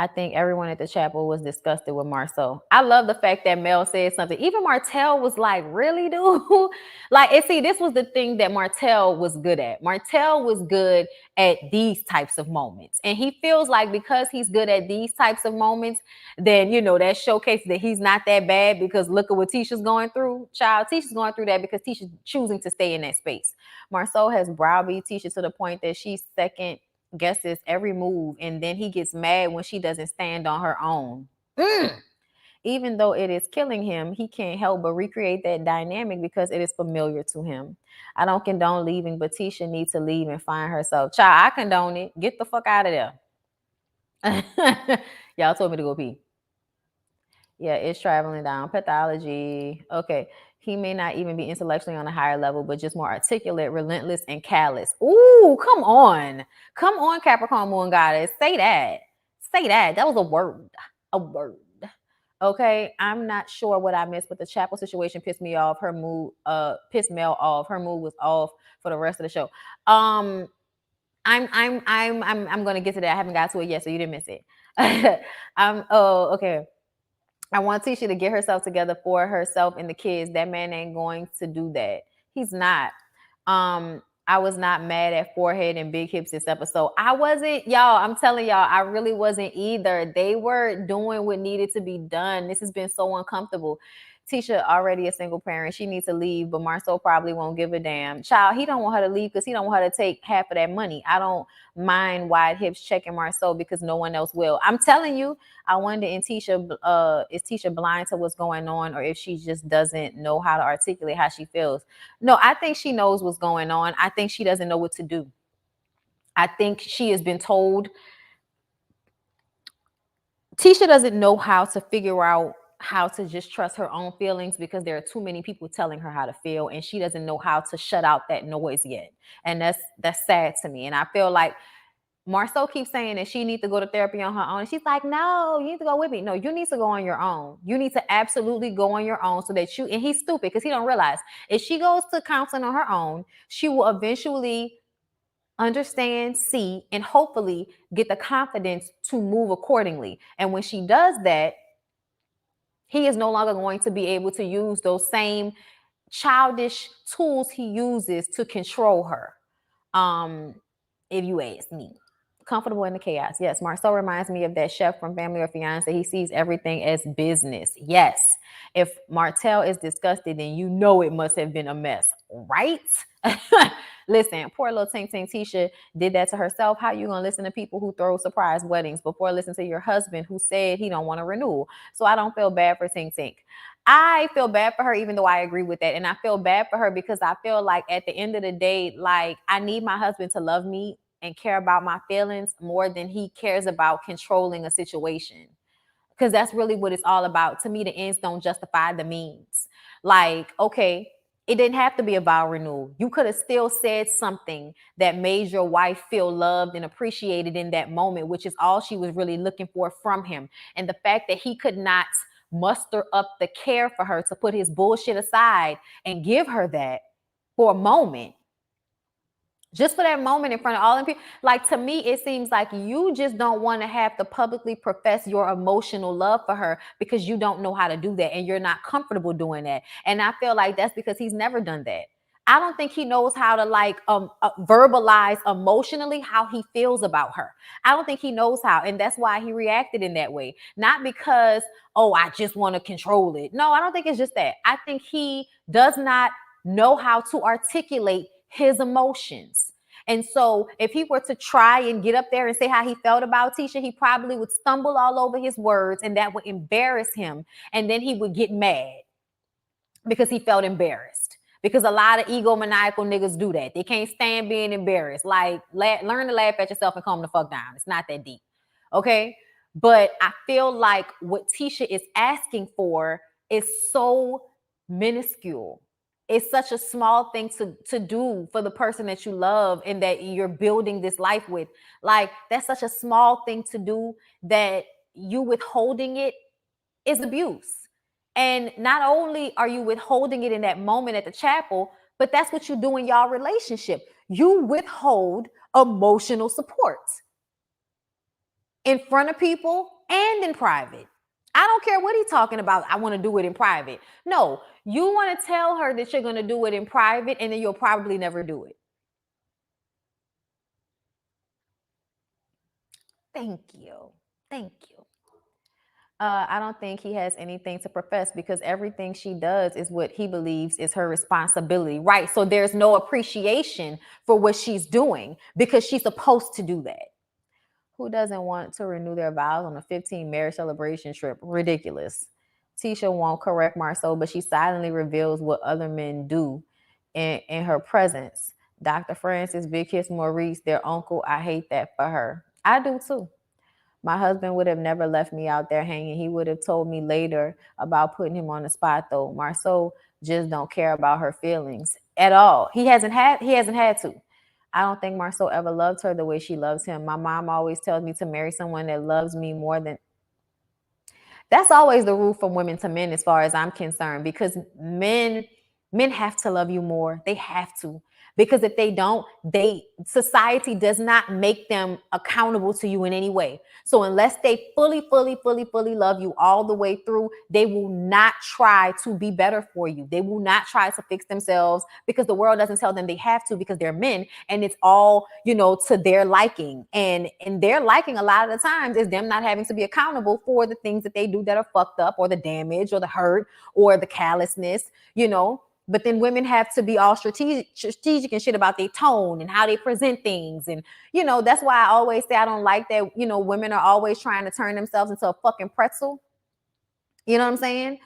I think everyone at the chapel was disgusted with Marceau. I love the fact that Mel said something. Even Martell was like, really, dude? Like, and see, this was the thing that Martell was good at. Martell was good at these types of moments. And he feels like because he's good at these types of moments, then, you know, that showcases that he's not that bad because look at what Tisha's going through. Child, Tisha's going through that because Tisha's choosing to stay in that space. Marceau has browbeat Tisha to the point that she's second guesses every move, and then he gets mad when she doesn't stand on her own. Even though it is killing him, he can't help but recreate that dynamic because it is familiar to him. I don't condone leaving, but Tisha needs to leave and find herself. Child, I condone it. Get the fuck out of there. Y'all told me to go pee. Yeah, it's traveling down. Pathology. Okay. He may not even be intellectually on a higher level, but just more articulate, relentless, and callous. Ooh, come on. Come on, Capricorn Moon Goddess. Say that. Say that. That was a word. A word. Okay. I'm not sure what I missed, but the chapel situation pissed me off. Her mood pissed Mel off. Her mood was off for the rest of the show. I'm gonna get to that. I haven't got to it yet, so you didn't miss it. Okay. I want Tisha to get herself together for herself and the kids. That man ain't going to do that. He's not. I was not mad at forehead and big hips this episode. I wasn't, y'all. I'm telling y'all, I really wasn't either. They were doing what needed to be done. This has been so uncomfortable. Tisha already a single parent. She needs to leave, but Marceau probably won't give a damn. Child, he don't want her to leave because he don't want her to take half of that money. I don't mind wide hips checking Marceau because no one else will. I'm telling you, I wonder is Tisha blind to what's going on, or if she just doesn't know how to articulate how she feels. No, I think she knows what's going on. I think she doesn't know what to do. I think she has been told. Tisha doesn't know how to figure out how to just trust her own feelings because there are too many people telling her how to feel, and she doesn't know how to shut out that noise yet. And that's sad to me. And I feel like Marceau keeps saying that she needs to go to therapy on her own. And she's like, no, you need to go with me. No, you need to go on your own. You need to absolutely go on your own so that you, and he's stupid because he don't realize if she goes to counseling on her own, she will eventually understand, see, and hopefully get the confidence to move accordingly. And when she does that, he is no longer going to be able to use those same childish tools he uses to control her. If you ask me. Comfortable in the chaos. Yes, Marceau reminds me of that chef from Family or Fiance. He sees everything as business. Yes. If Martell is disgusted, then you know it must have been a mess, right? Listen, poor little Tink Tink Tisha did that to herself. How you gonna listen to people who throw surprise weddings before listening to your husband who said he don't want a renewal? So I don't feel bad for Tink Tink. I feel bad for her, even though I agree with that. And I feel bad for her because I feel like at the end of the day, like I need my husband to love me and care about my feelings more than he cares about controlling a situation. Because that's really what it's all about. To me, the ends don't justify the means. Like, okay, it didn't have to be a vow renewal. You could have still said something that made your wife feel loved and appreciated in that moment, which is all she was really looking for from him. And the fact that he could not muster up the care for her to put his bullshit aside and give her that for a moment, just for that moment in front of all the people. Like, to me, it seems like you just don't want to have to publicly profess your emotional love for her because you don't know how to do that and you're not comfortable doing that. And I feel like that's because he's never done that. I don't think he knows how to verbalize emotionally how he feels about her. I don't think he knows how. And that's why he reacted in that way. Not because, oh, I just want to control it. No, I don't think it's just that. I think he does not know how to articulate his emotions. And so if he were to try and get up there and say how he felt about Tisha, he probably would stumble all over his words and that would embarrass him. And then he would get mad because he felt embarrassed. Because a lot of egomaniacal niggas do that. They can't stand being embarrassed. Like, learn to laugh at yourself and calm the fuck down. It's not that deep. Okay? But I feel like what Tisha is asking for is so minuscule. It's such a small thing to do for the person that you love and that you're building this life with. Like, that's such a small thing to do that you withholding it is abuse. And not only are you withholding it in that moment at the chapel, but that's what you do in y'all relationship. You withhold emotional support in front of people and in private. I don't care what he's talking about. I want to do it in private. No, you want to tell her that you're going to do it in private, and then you'll probably never do it. Thank you. Thank you. I don't think he has anything to profess because everything she does is what he believes is her responsibility, right? So there's no appreciation for what she's doing because she's supposed to do that. Who doesn't want to renew their vows on a 15 marriage celebration trip? Ridiculous. Tisha won't correct Marceau, but she silently reveals what other men do in her presence. Dr. Francis, Big Kiss Maurice, their uncle. I hate that for her. I do too. My husband would have never left me out there hanging. He would have told me later about putting him on the spot, though. Marceau just don't care about her feelings at all. He hasn't had to. I don't think Marceau ever loved her the way she loves him. My mom always tells me to marry someone that loves me more than. That's always the rule from women to men, as far as I'm concerned, because men have to love you more. They have to. Because if they don't, society does not make them accountable to you in any way. So unless they fully love you all the way through, they will not try to be better for you. They will not try to fix themselves because the world doesn't tell them they have to, because they're men and it's all, to their liking. And their liking a lot of the times is them not having to be accountable for the things that they do that are fucked up, or the damage or the hurt or the callousness, But then women have to be all strategic and shit about their tone and how they present things. And, that's why I always say I don't like that, women are always trying to turn themselves into a fucking pretzel. You know what I'm saying?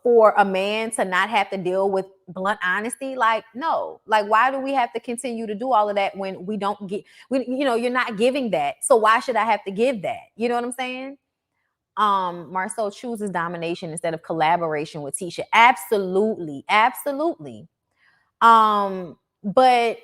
For a man to not have to deal with blunt honesty. Like, no, like, why do we have to continue to do all of that when we don't get, you're not giving that. So why should I have to give that? You know what I'm saying? Marceau chooses domination instead of collaboration with Tisha. Absolutely. But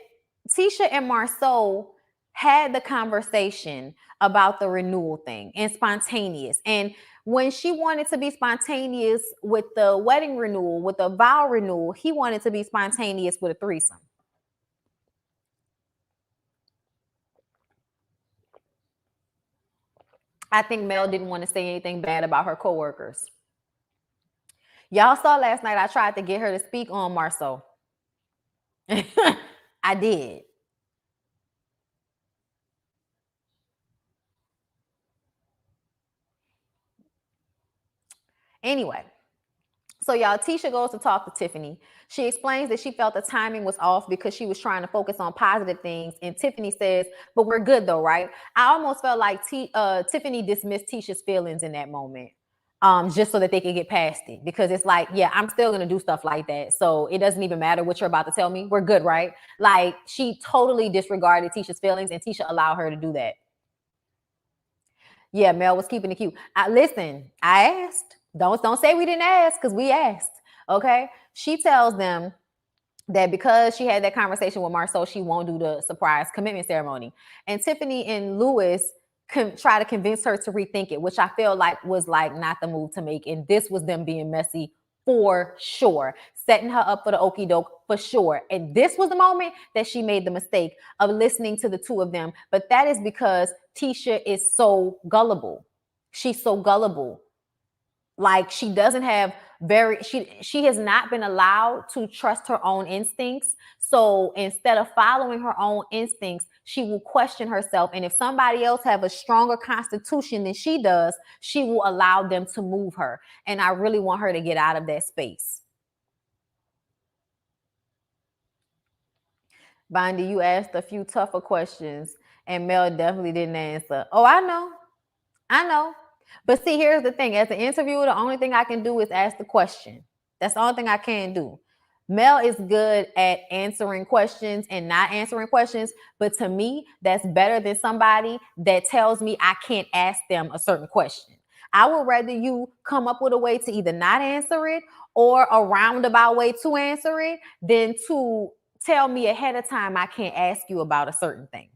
Tisha and Marceau had the conversation about the renewal thing and spontaneous. And when she wanted to be spontaneous with the wedding renewal, with the vow renewal, he wanted to be spontaneous with a threesome. I think Mel didn't want to say anything bad about her coworkers. Y'all saw last night I tried to get her to speak on Marceau. I did. Anyway, so y'all, Tisha goes to talk to Tiffany. She explains that she felt the timing was off because she was trying to focus on positive things. And Tiffany says, but we're good though, right? I almost felt like Tiffany dismissed Tisha's feelings in that moment. Just so that they could get past it. Because it's like, yeah, I'm still going to do stuff like that. So it doesn't even matter what you're about to tell me. We're good, right? Like, she totally disregarded Tisha's feelings, and Tisha allowed her to do that. Yeah, Mel was keeping it cute. Listen, I asked. Don't say we didn't ask, because we asked. Okay. She tells them that because she had that conversation with Marceau, she won't do the surprise commitment ceremony. And Tiffany and Lewis try to convince her to rethink it, which I feel like was like not the move to make. And this was them being messy for sure, setting her up for the okie doke for sure. And this was the moment that she made the mistake of listening to the two of them. But that is because Tisha is so gullible. She's so gullible. Like, she doesn't have she has not been allowed to trust her own instincts. So instead of following her own instincts, she will question herself. And if somebody else have a stronger constitution than she does, she will allow them to move her. And I really want her to get out of that space. Bondy, you asked a few tougher questions and Mel definitely didn't answer. Oh, I know. But see, here's the thing. As an interviewer, the only thing I can do is ask the question. That's the only thing I can do. Mel is good at answering questions and not answering questions, but to me, that's better than somebody that tells me I can't ask them a certain question. I would rather you come up with a way to either not answer it or a roundabout way to answer it than to tell me ahead of time I can't ask you about a certain thing.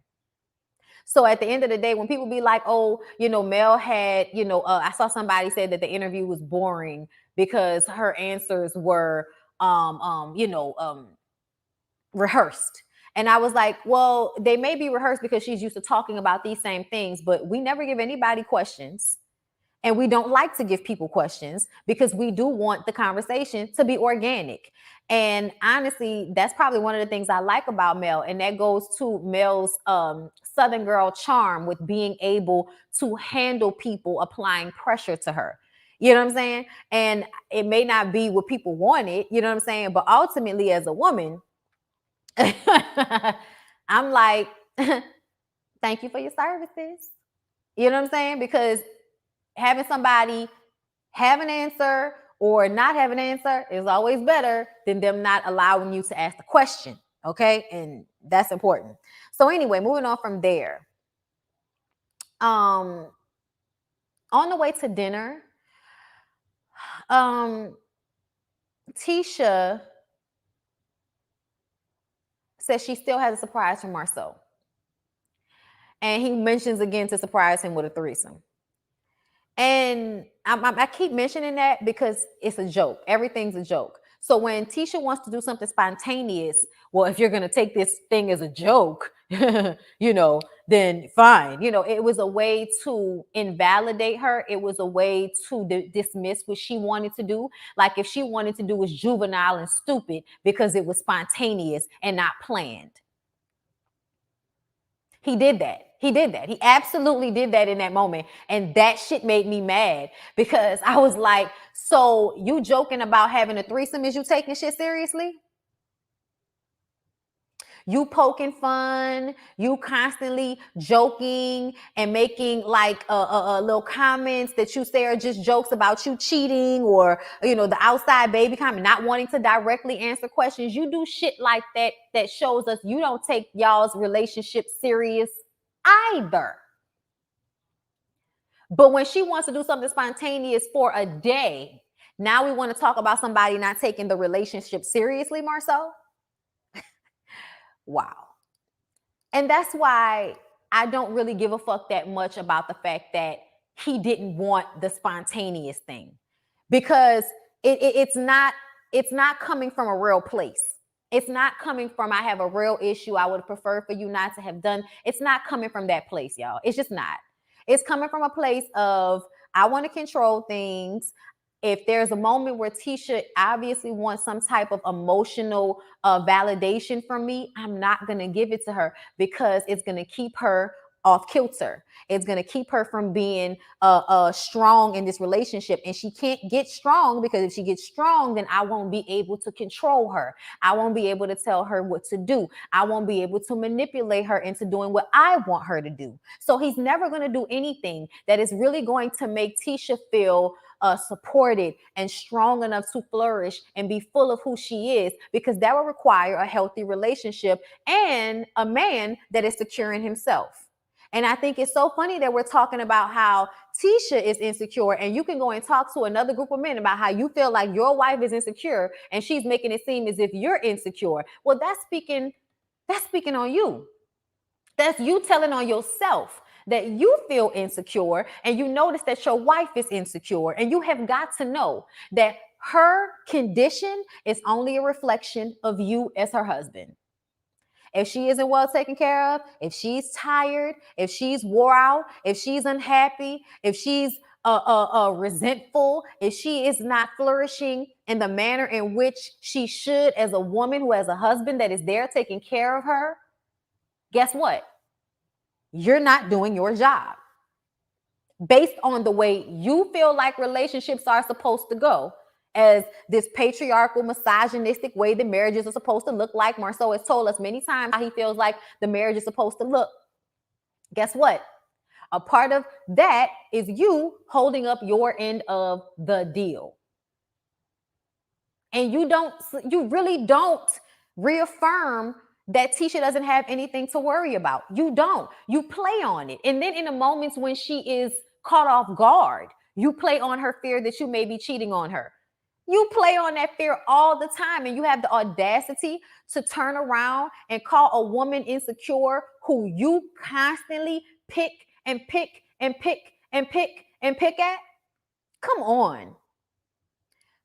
So at the end of the day, when people be like, oh, Mel had, I saw somebody said that the interview was boring because her answers were, rehearsed. And I was like, well, they may be rehearsed because she's used to talking about these same things, but we never give anybody questions. And we don't like to give people questions because we do want the conversation to be organic. And honestly, that's probably one of the things I like about Mel. And that goes to Mel's Southern girl charm with being able to handle people applying pressure to her. You know what I'm saying? And it may not be what people wanted, you know what I'm saying? But ultimately, as a woman, I'm like, thank you for your services. You know what I'm saying? Because having somebody have an answer or not have an answer is always better than them not allowing you to ask the question. Okay. And that's important. So anyway, moving on from there. On the way to dinner, Tisha says she still has a surprise for Marceau. And he mentions again to surprise him with a threesome. And I keep mentioning that because it's a joke. Everything's a joke. So when Tisha wants to do something spontaneous, well, if you're going to take this thing as a joke, then fine. It was a way to invalidate her. It was a way to dismiss what she wanted to do. Like if she wanted to do was juvenile and stupid because it was spontaneous and not planned. He did that. He absolutely did that in that moment. And that shit made me mad because I was like, so you joking about having a threesome is you taking shit seriously? You poking fun, you constantly joking and making like little comments that you say are just jokes about you cheating or, the outside baby comment, not wanting to directly answer questions. You do shit like that shows us you don't take y'all's relationship serious either. But when she wants to do something spontaneous for a day, now we want to talk about somebody not taking the relationship seriously, Marceau? Wow. And that's why I don't really give a fuck that much about the fact that he didn't want the spontaneous thing because it's not coming from a real place. It's not coming from I have a real issue I would prefer for you not to have done. It's not coming from that place, y'all. It's just not. It's coming from a place of I want to control things. If there's a moment where Tisha obviously wants some type of emotional validation from me, I'm not going to give it to her because it's going to keep her off kilter. It's going to keep her from being strong in this relationship. And she can't get strong because if she gets strong, then I won't be able to control her. I won't be able to tell her what to do. I won't be able to manipulate her into doing what I want her to do. So he's never going to do anything that is really going to make Tisha feel supported and strong enough to flourish and be full of who she is, because that will require a healthy relationship and a man that is secure in himself. And I think it's so funny that we're talking about how Tisha is insecure, and you can go and talk to another group of men about how you feel like your wife is insecure and she's making it seem as if you're insecure. Well, that's speaking on you. That's you telling on yourself that you feel insecure and you notice that your wife is insecure, and you have got to know that her condition is only a reflection of you as her husband. If she isn't well taken care of, if she's tired, if she's wore out, if she's unhappy, if she's resentful, if she is not flourishing in the manner in which she should as a woman who has a husband that is there taking care of her, guess what? You're not doing your job based on the way you feel like relationships are supposed to go, as this patriarchal, misogynistic way that marriages are supposed to look like. Marceau has told us many times how he feels like the marriage is supposed to look. Guess what? A part of that is you holding up your end of the deal. And you really don't reaffirm that Tisha doesn't have anything to worry about. You don't. You play on it. And then in the moments when she is caught off guard, you play on her fear that you may be cheating on her. You play on that fear all the time, and you have the audacity to turn around and call a woman insecure who you constantly pick and pick and pick and pick and pick at. Come on.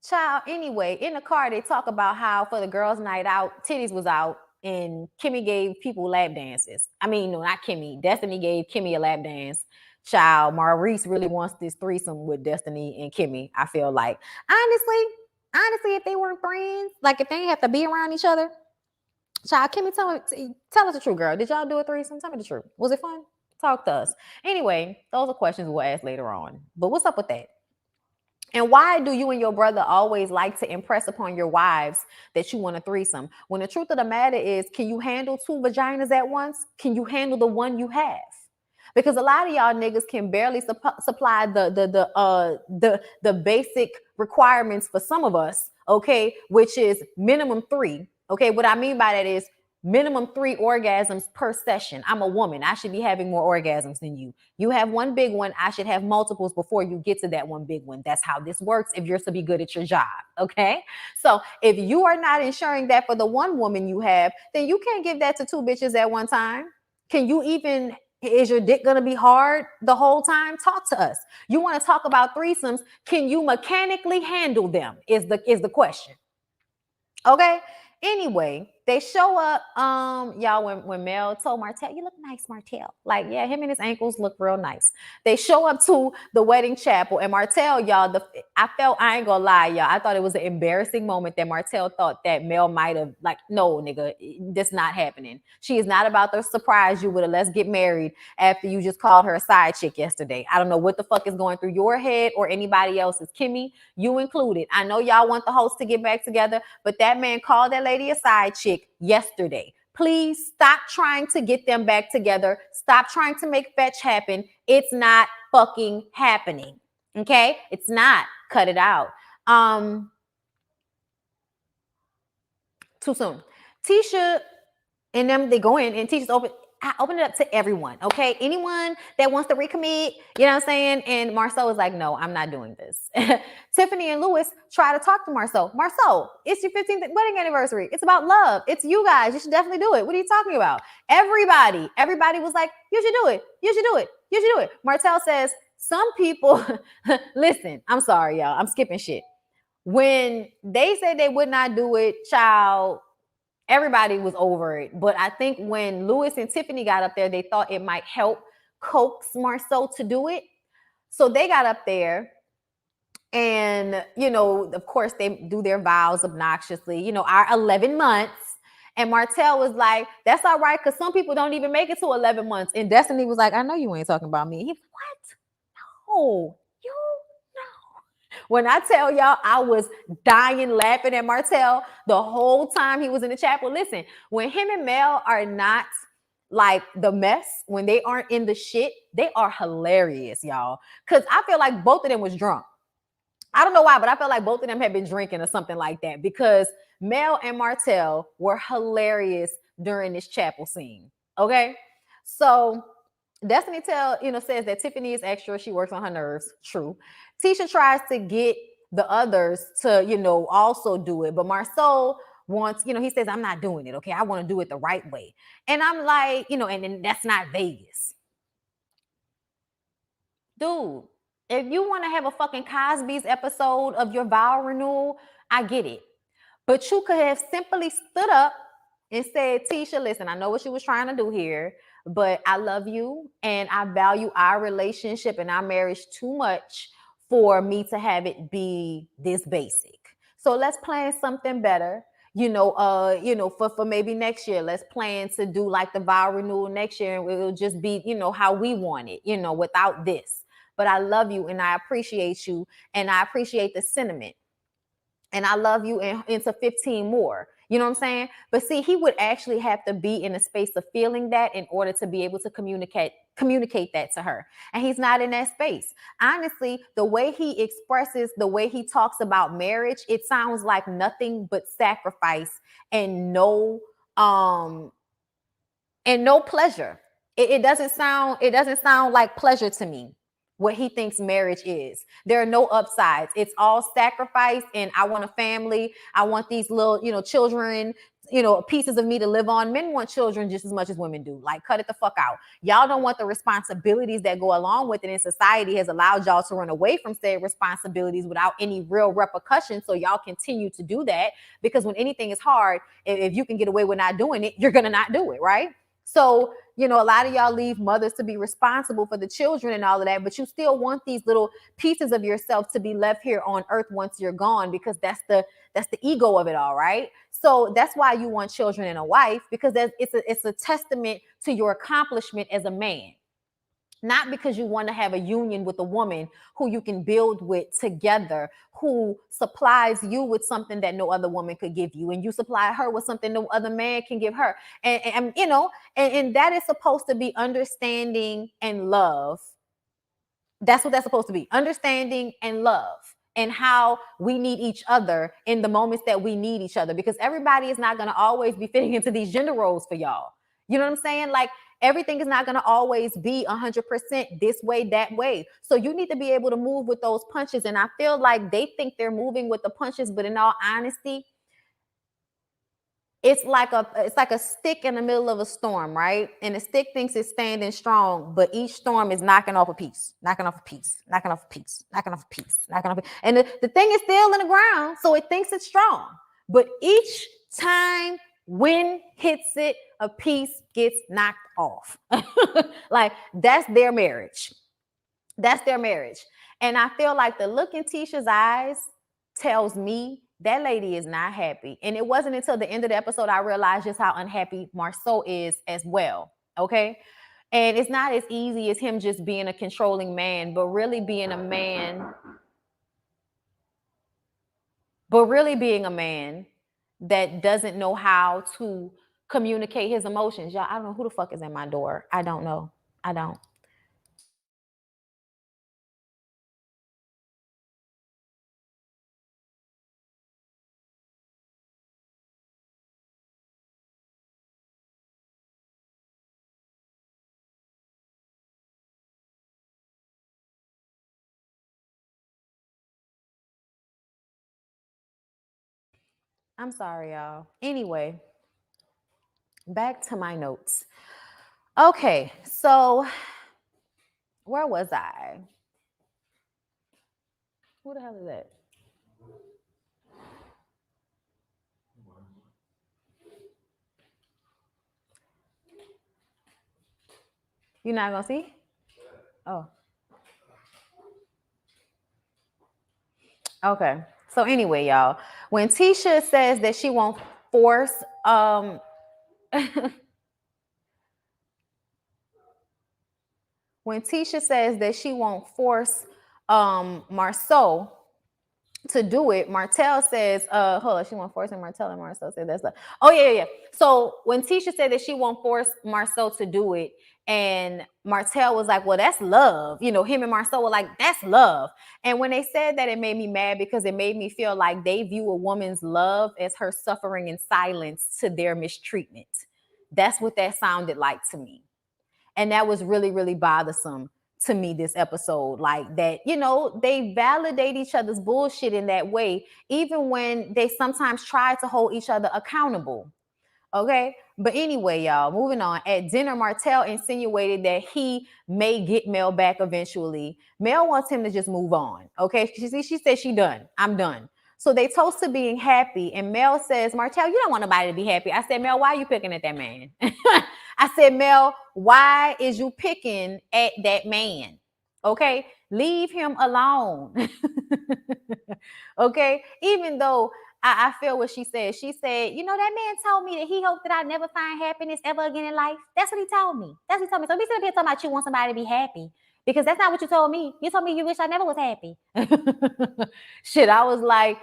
Child, anyway, in the car, they talk about how for the girls' night out, titties was out, and Kimmy gave people lap dances. I mean, no, not Kimmy. Destiny gave Kimmy a lap dance. Child, Maurice really wants this threesome with Destiny and Kimmy, I feel like. Honestly, if they weren't friends, like if they didn't have to be around each other, child, Kimmy, tell us the truth, girl. Did y'all do a threesome? Tell me the truth. Was it fun? Talk to us. Anyway, those are questions we'll ask later on. But what's up with that? And why do you and your brother always like to impress upon your wives that you want a threesome? When the truth of the matter is, can you handle two vaginas at once? Can you handle the one you have? Because a lot of y'all niggas can barely supply the basic requirements for some of us, okay, which is minimum 3. Okay, what I mean by that is minimum 3 orgasms per session. I'm a woman. I should be having more orgasms than you. You have one big one. I should have multiples before you get to that one big one. That's how this works if you're to be good at your job. Okay. So if you are not ensuring that for the one woman you have, then you can't give that to 2 bitches at one time. Can you even, is your dick going to be hard the whole time? Talk to us. You want to talk about threesomes. Can you mechanically handle them is the question. Okay. Anyway, they show up, y'all, when Mel told Martell, you look nice, Martell. Like, yeah, him and his ankles look real nice. They show up to the wedding chapel, and Martell, y'all, I ain't gonna lie, y'all, I thought it was an embarrassing moment that Martell thought that Mel might have, like, no, nigga, that's not happening. She is not about to surprise you with a let's get married after you just called her a side chick yesterday. I don't know what the fuck is going through your head or anybody else's, Kimmy, you included. I know y'all want the hosts to get back together, but that man called that lady a side chick yesterday. Please stop trying to get them back together. Stop trying to make fetch happen. It's not fucking happening. Okay? It's not. Cut it out. Too soon. Tisha and them, they go in and Tisha's I open it up to everyone, okay? Anyone that wants to recommit, you know what I'm saying? And Marceau is like, no, I'm not doing this. Tiffany and Lewis try to talk to Marceau. Marceau, it's your 15th wedding anniversary. It's about love. It's you guys. You should definitely do it. What are you talking about? Everybody was like, you should do it. You should do it. You should do it. Martell says, some people, listen, I'm sorry, y'all. I'm skipping shit. When they said they would not do it, child, everybody was over it. But I think when Lewis and Tiffany got up there, they thought it might help coax Marceau to do it. So they got up there and, you know, of course they do their vows obnoxiously, you know, our 11 months. And Martell was like, that's all right, because some people don't even make it to 11 months. And Destiny was like, I know you ain't talking about me. He was, what? No, you know. When I tell y'all, I was dying laughing at Martell the whole time he was in the chapel. Listen, when him and Mel are not like the mess, when they aren't in the shit, they are hilarious, y'all. Because I feel like both of them was drunk. I don't know why, but I felt like both of them had been drinking or something like that, because Mel and Martell were hilarious during this chapel scene. Okay. So Destiny says that Tiffany is extra. She works on her nerves. True. Tisha tries to get the others to, also do it. But Marceau wants, he says, I'm not doing it. Okay. I want to do it the right way. And I'm like, and that's not Vegas. Dude, if you want to have a fucking Cosby's episode of your vow renewal, I get it. But you could have simply stood up and said, Tisha, listen, I know what you was trying to do here, but I love you and I value our relationship and our marriage too much for me to have it be this basic. So let's plan something better. For maybe next year, let's plan to do like the vow renewal next year, and it'll just be, how we want it, without this. But I love you and I appreciate you and I appreciate the sentiment. And I love you into 15 more. You know what I'm saying? But see, he would actually have to be in a space of feeling that in order to be able to communicate that to her. And he's not in that space. Honestly, the way he expresses, the way he talks about marriage, it sounds like nothing but sacrifice and um no pleasure. It doesn't sound like pleasure to me what he thinks marriage is. There are no upsides. It's all sacrifice, and I want a family. I want these little, children, pieces of me to live on. Men want children just as much as women do. Like, cut it the fuck out. Y'all don't want the responsibilities that go along with it, and society has allowed y'all to run away from said responsibilities without any real repercussions. So y'all continue to do that because when anything is hard, if you can get away with not doing it, you're gonna not do it, right? So, a lot of y'all leave mothers to be responsible for the children and all of that, but you still want these little pieces of yourself to be left here on earth once you're gone, because that's the ego of it all, right? So that's why you want children and a wife, because it's a testament to your accomplishment as a man. Not because you want to have a union with a woman who you can build with together, who supplies you with something that no other woman could give you, and you supply her with something no other man can give her. And that is supposed to be understanding and love. That's what that's supposed to be. Understanding and love, and how we need each other in the moments that we need each other, because everybody is not going to always be fitting into these gender roles for y'all. You know what I'm saying? Like, everything is not going to always be 100% this way, that way. So you need to be able to move with those punches. And I feel like they think they're moving with the punches, but in all honesty, it's like a stick in the middle of a storm, right? And the stick thinks it's standing strong, but each storm is knocking off a piece, knocking off a piece, knocking off a piece, knocking off a piece, knocking off a piece. And the thing is still in the ground, so it thinks it's strong. But each time wind hits it, a piece gets knocked off. Like, that's their marriage. That's their marriage. And I feel like the look in Tisha's eyes tells me that lady is not happy. And it wasn't until the end of the episode I realized just how unhappy Marceau is as well. Okay. And it's not as easy as him just being a controlling man, but really being a man that doesn't know how to communicate his emotions. Y'all, I don't know who the fuck is at my door. I don't know. I don't. I'm sorry, y'all. Anyway, back to my notes. Okay, so where was I? Who the hell is that? You're not gonna see? Oh. Okay. So anyway, y'all, when Tisha says that she won't force when Tisha says that she won't force Marceau to do it, Martell says, hold on, she won't force him. Martell and Marceau said that's the, oh yeah. So when Tisha said that she won't force Marceau to do it, and Martell was like, well, that's love. Him and Marceau were like, that's love. And when they said that, it made me mad, because it made me feel like they view a woman's love as her suffering in silence to their mistreatment. That's what that sounded like to me. And that was really, really bothersome to me this episode. Like that, they validate each other's bullshit in that way, even when they sometimes try to hold each other accountable. Okay. But anyway, y'all, moving on. At dinner, Martell insinuated that he may get Mel back eventually. Mel wants him to just move on. Okay. She said she done. I'm done. So they toast to being happy. And Mel says, Martell, you don't want nobody to be happy. I said, Mel, why are you picking at that man? I said, Mel, why is you picking at that man? Okay. Leave him alone. Okay. Even though I feel what she said. She said, that man told me that he hoped that I never find happiness ever again in life. That's what he told me. So be sitting here talking about you want somebody to be happy, because that's not what you told me. You told me you wish I never was happy. Shit, I was like,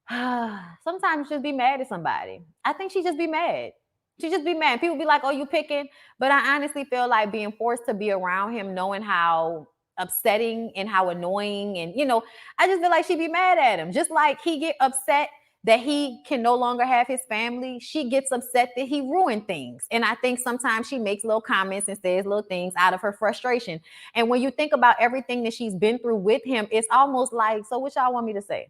sometimes just be mad at somebody. I think she just be mad. She just be mad. People be like, "Oh, you picking?" But I honestly feel like being forced to be around him, knowing how upsetting and how annoying, and I just feel like she be mad at him. Just like he get upset that he can no longer have his family, she gets upset that he ruined things. And I think sometimes she makes little comments and says little things out of her frustration. And when you think about everything that she's been through with him, it's almost like, so what y'all want me to say?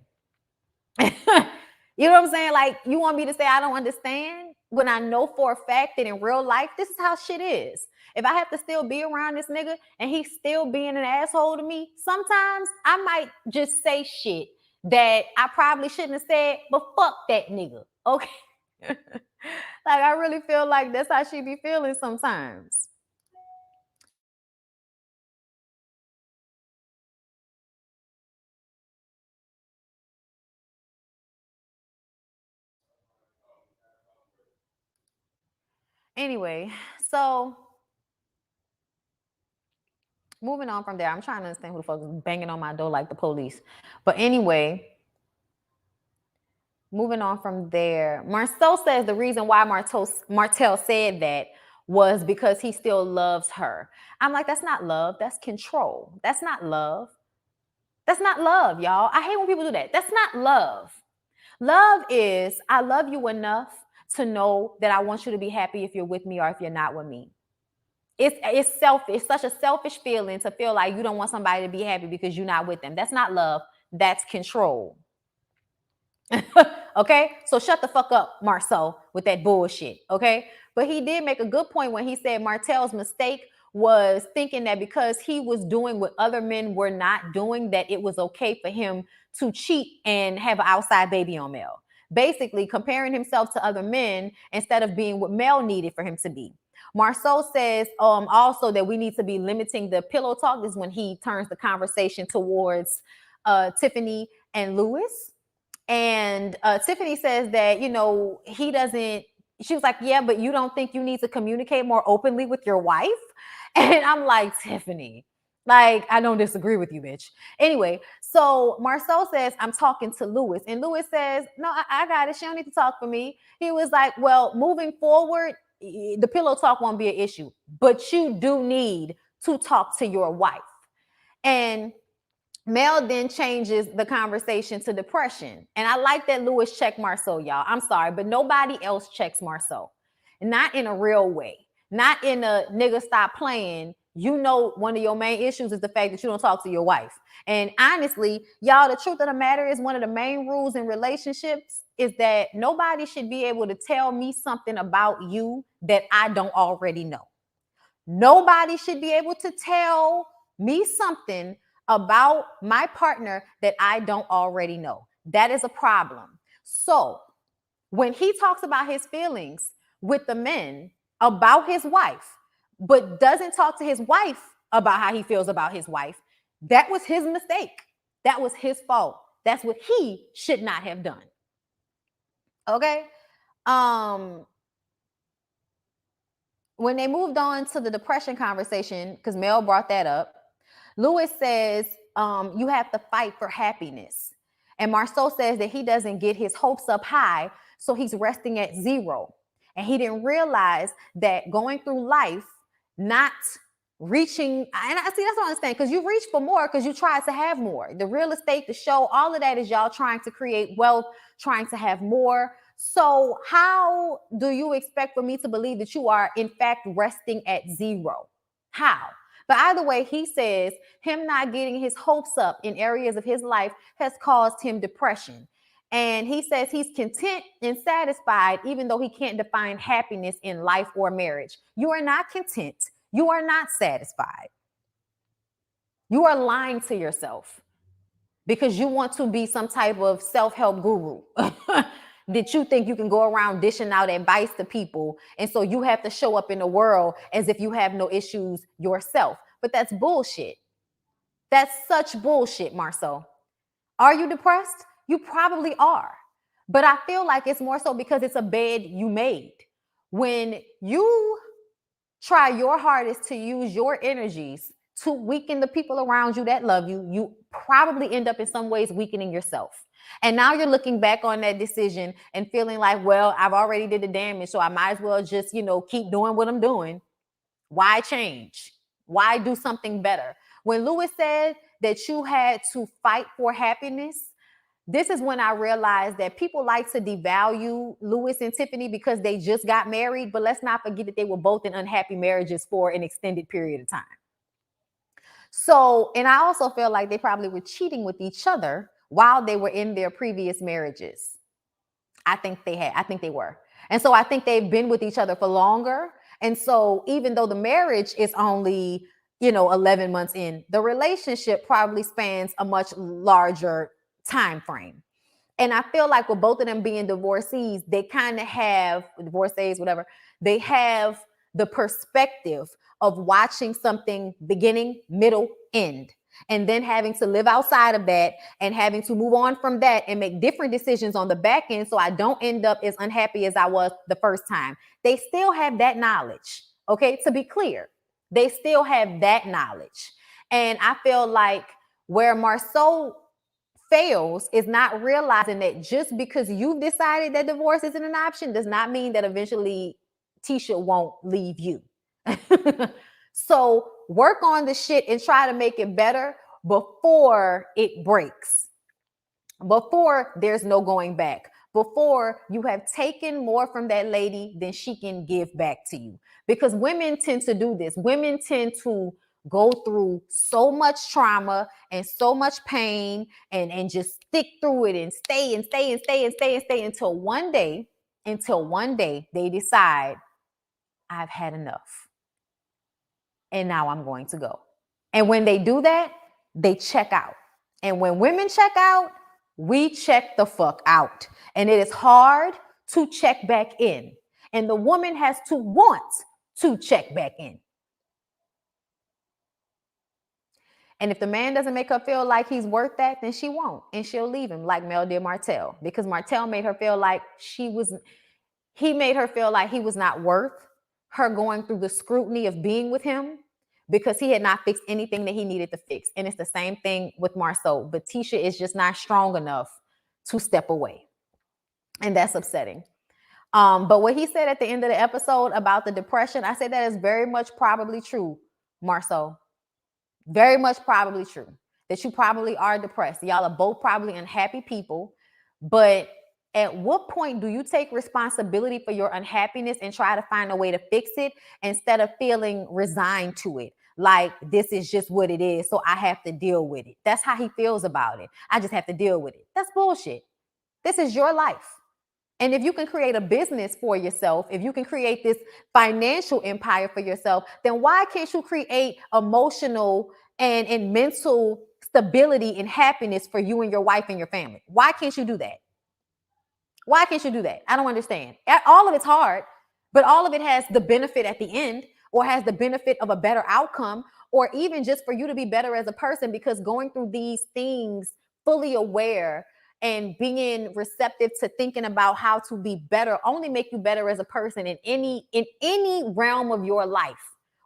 You know what I'm saying? Like, you want me to say I don't understand when I know for a fact that in real life, this is how shit is. If I have to still be around this nigga and he's still being an asshole to me, sometimes I might just say shit that I probably shouldn't have said, but fuck that nigga. Okay. Like, I really feel like that's how she be feeling sometimes. Anyway, so moving on from there, I'm trying to understand who the fuck is banging on my door like the police. But anyway, moving on from there, Marceau says the reason why Martell said that was because he still loves her. I'm like, that's not love. That's control. That's not love. That's not love, y'all. I hate when people do that. That's not love. Love is I love you enough to know that I want you to be happy if you're with me or if you're not with me. It's selfish. It's such a selfish feeling to feel like you don't want somebody to be happy because you're not with them. That's not love. That's control. Okay, so shut the fuck up, Marceau, with that bullshit. Okay, but he did make a good point when he said Martell's mistake was thinking that because he was doing what other men were not doing, that it was okay for him to cheat and have an outside baby on Mel. Basically, comparing himself to other men instead of being what Mel needed for him to be. Marceau says also that we need to be limiting the pillow talk. Is when he turns the conversation towards Tiffany and Lewis. And Tiffany says that, he doesn't, she was like, yeah, but you don't think you need to communicate more openly with your wife? And I'm like, Tiffany, like, I don't disagree with you, bitch. Anyway, so Marceau says, I'm talking to Lewis. And Lewis says, no, I got it. She don't need to talk for me. He was like, well, moving forward, the pillow talk won't be an issue, but you do need to talk to your wife. And Mel then changes the conversation to depression. And I like that Lewis checked Marceau, y'all. I'm sorry, but nobody else checks Marceau. Not in a real way. Not in a nigga stop playing. One of your main issues is the fact that you don't talk to your wife. And honestly, y'all, the truth of the matter is one of the main rules in relationships is that nobody should be able to tell me something about you that I don't already know. Nobody should be able to tell me something about my partner that I don't already know. That is a problem. So when he talks about his feelings with the men about his wife, but doesn't talk to his wife about how he feels about his wife, that was his mistake. That was his fault. That's what he should not have done. Okay? When they moved on to the depression conversation, because Mel brought that up, Lewis says, you have to fight for happiness. And Marceau says that he doesn't get his hopes up high, so he's resting at 0. And he didn't realize that going through life, not reaching, and I see that's what I understand, because you reach for more because you try to have more. The real estate, the show, all of that is y'all trying to create wealth, trying to have more. So how do you expect for me to believe that you are in fact resting at 0? How? But either way, he says him not getting his hopes up in areas of his life has caused him depression. And he says he's content and satisfied, even though he can't define happiness in life or marriage. You are not content. You are not satisfied. You are lying to yourself because you want to be some type of self-help guru. That you think you can go around dishing out advice to people. And so you have to show up in the world as if you have no issues yourself. But that's bullshit. That's such bullshit, Marceau. Are you depressed? You probably are. But I feel like it's more so because it's a bed you made. When you try your hardest to use your energies to weaken the people around you that love you, you probably end up in some ways weakening yourself. And now you're looking back on that decision and feeling like, well, I've already did the damage, so I might as well just, keep doing what I'm doing. Why change? Why do something better? When Lewis said that you had to fight for happiness, this is when I realized that people like to devalue Lewis and Tiffany because they just got married, but let's not forget that they were both in unhappy marriages for an extended period of time. So, and I also feel like they probably were cheating with each other while they were in their previous marriages. I think they were. And so I think they've been with each other for longer. And so even though the marriage is only, 11 months in, the relationship probably spans a much larger time frame. And I feel like with both of them being divorcees, they kind of have divorcees, whatever, they have the perspective of watching something beginning, middle, end, and then having to live outside of that and having to move on from that and make different decisions on the back end so I don't end up as unhappy as I was the first time. They still have that knowledge, okay? To be clear, they still have that knowledge. And I feel like where Marceau fails is not realizing that just because you've decided that divorce isn't an option does not mean that eventually Tisha won't leave you. So work on the shit and try to make it better before it breaks, before there's no going back, before you have taken more from that lady than she can give back to you. Because women tend to do this. Women tend to go through so much trauma and so much pain and just stick through it and stay until one day they decide, I've had enough. And now I'm going to go. And when they do that, they check out. And when women check out, we check the fuck out. And it is hard to check back in. And the woman has to want to check back in. And if the man doesn't make her feel like he's worth that, then she won't. And she'll leave him like Mel did Martell. Because Martell made her feel like he made her feel like he was not worth her going through the scrutiny of being with him because he had not fixed anything that he needed to fix. And it's the same thing with Marceau. But Tisha is just not strong enough to step away. And that's upsetting. But what he said at the end of the episode about the depression, I said that is very much probably true, Marceau. Very much probably true. That you probably are depressed. Y'all are both probably unhappy people. But at what point do you take responsibility for your unhappiness and try to find a way to fix it instead of feeling resigned to it? Like, this is just what it is, so I have to deal with it. That's how he feels about it. I just have to deal with it. That's bullshit. This is your life. And if you can create a business for yourself, if you can create this financial empire for yourself, then why can't you create emotional and mental stability and happiness for you and your wife and your family? Why can't you do that? Why can't you do that? I don't understand. All of it's hard, but all of it has the benefit at the end, or has the benefit of a better outcome, or even just for you to be better as a person, because going through these things fully aware and being receptive to thinking about how to be better only make you better as a person in any realm of your life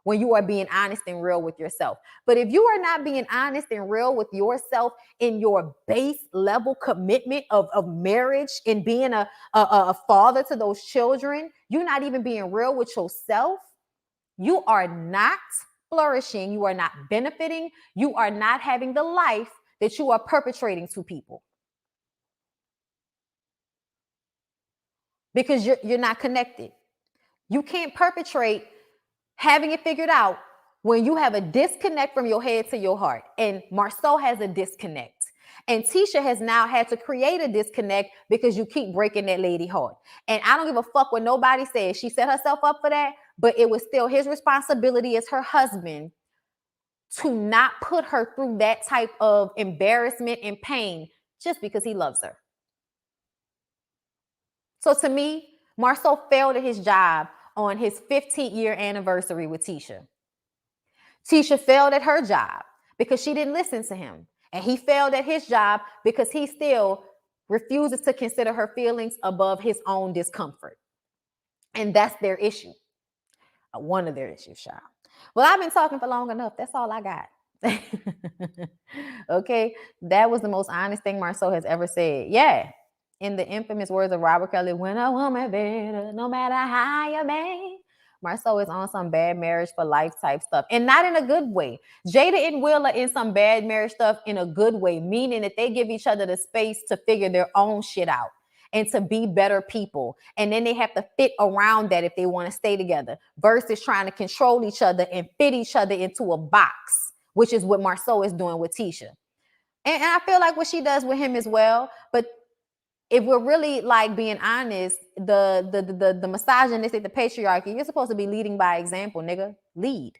when you are being honest and real with yourself. But if you are not being honest and real with yourself in your base level commitment of marriage and being a father to those children, you're not even being real with yourself. You are not flourishing. You are not benefiting. You are not having the life that you are perpetrating to people. Because you're not connected. You can't perpetrate having it figured out when you have a disconnect from your head to your heart. And Marceau has a disconnect. And Tisha has now had to create a disconnect because you keep breaking that lady heart. And I don't give a fuck what nobody says. She set herself up for that, but it was still his responsibility as her husband to not put her through that type of embarrassment and pain just because he loves her. So to me, Marceau failed at his job on his 15th year anniversary with Tisha. Tisha failed at her job because she didn't listen to him. And he failed at his job because he still refuses to consider her feelings above his own discomfort. And that's their issue. One of their issues, child. Well, I've been talking for long enough. That's all I got. Okay, that was the most honest thing Marceau has ever said. Yeah, in the infamous words of Robert Kelly, when a woman better, no matter how you may. Marceau is on some bad marriage for life type stuff, and not in a good way. Jada and Will are in some bad marriage stuff in a good way, meaning that they give each other the space to figure their own shit out and to be better people. And then they have to fit around that if they want to stay together versus trying to control each other and fit each other into a box, which is what Marceau is doing with Tisha. And I feel like what she does with him as well. But if we're really like being honest, the misogynistic, the patriarchy, you're supposed to be leading by example, nigga. Lead.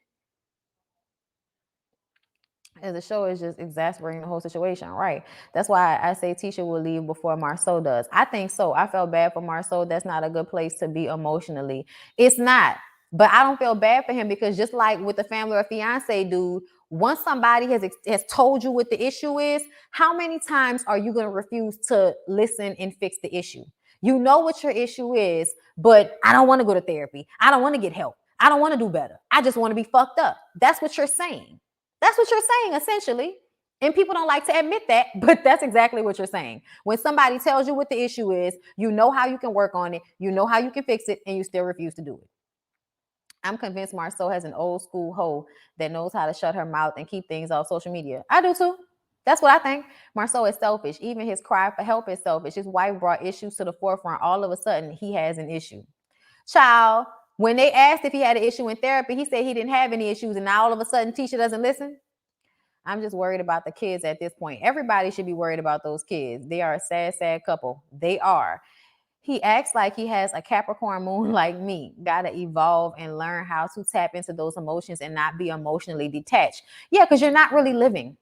As the show is just exasperating the whole situation, right? That's why I say Tisha will leave before Marceau does. I think so. I felt bad for Marceau. That's not a good place to be emotionally. It's not. But I don't feel bad for him because just like with the family or fiance dude, once somebody has told you what the issue is, how many times are you going to refuse to listen and fix the issue? You know what your issue is, but I don't want to go to therapy. I don't want to get help. I don't want to do better. I just want to be fucked up. That's what you're saying. That's what you're saying, essentially. And people don't like to admit that, but that's exactly what you're saying. When somebody tells you what the issue is, you know how you can work on it, you know how you can fix it, and you still refuse to do it. I'm convinced Marceau has an old school hoe that knows how to shut her mouth and keep things off social media. I do too. That's what I think. Marceau is selfish. Even his cry for help is selfish. His wife brought issues to the forefront. All of a sudden, he has an issue. Child, when they asked if he had an issue in therapy, he said he didn't have any issues, and now all of a sudden, Tisha doesn't listen. I'm just worried about the kids at this point. Everybody should be worried about those kids. They are a sad, sad couple. They are. He acts like he has a Capricorn moon like me. Gotta evolve and learn how to tap into those emotions and not be emotionally detached. Yeah, because you're not really living.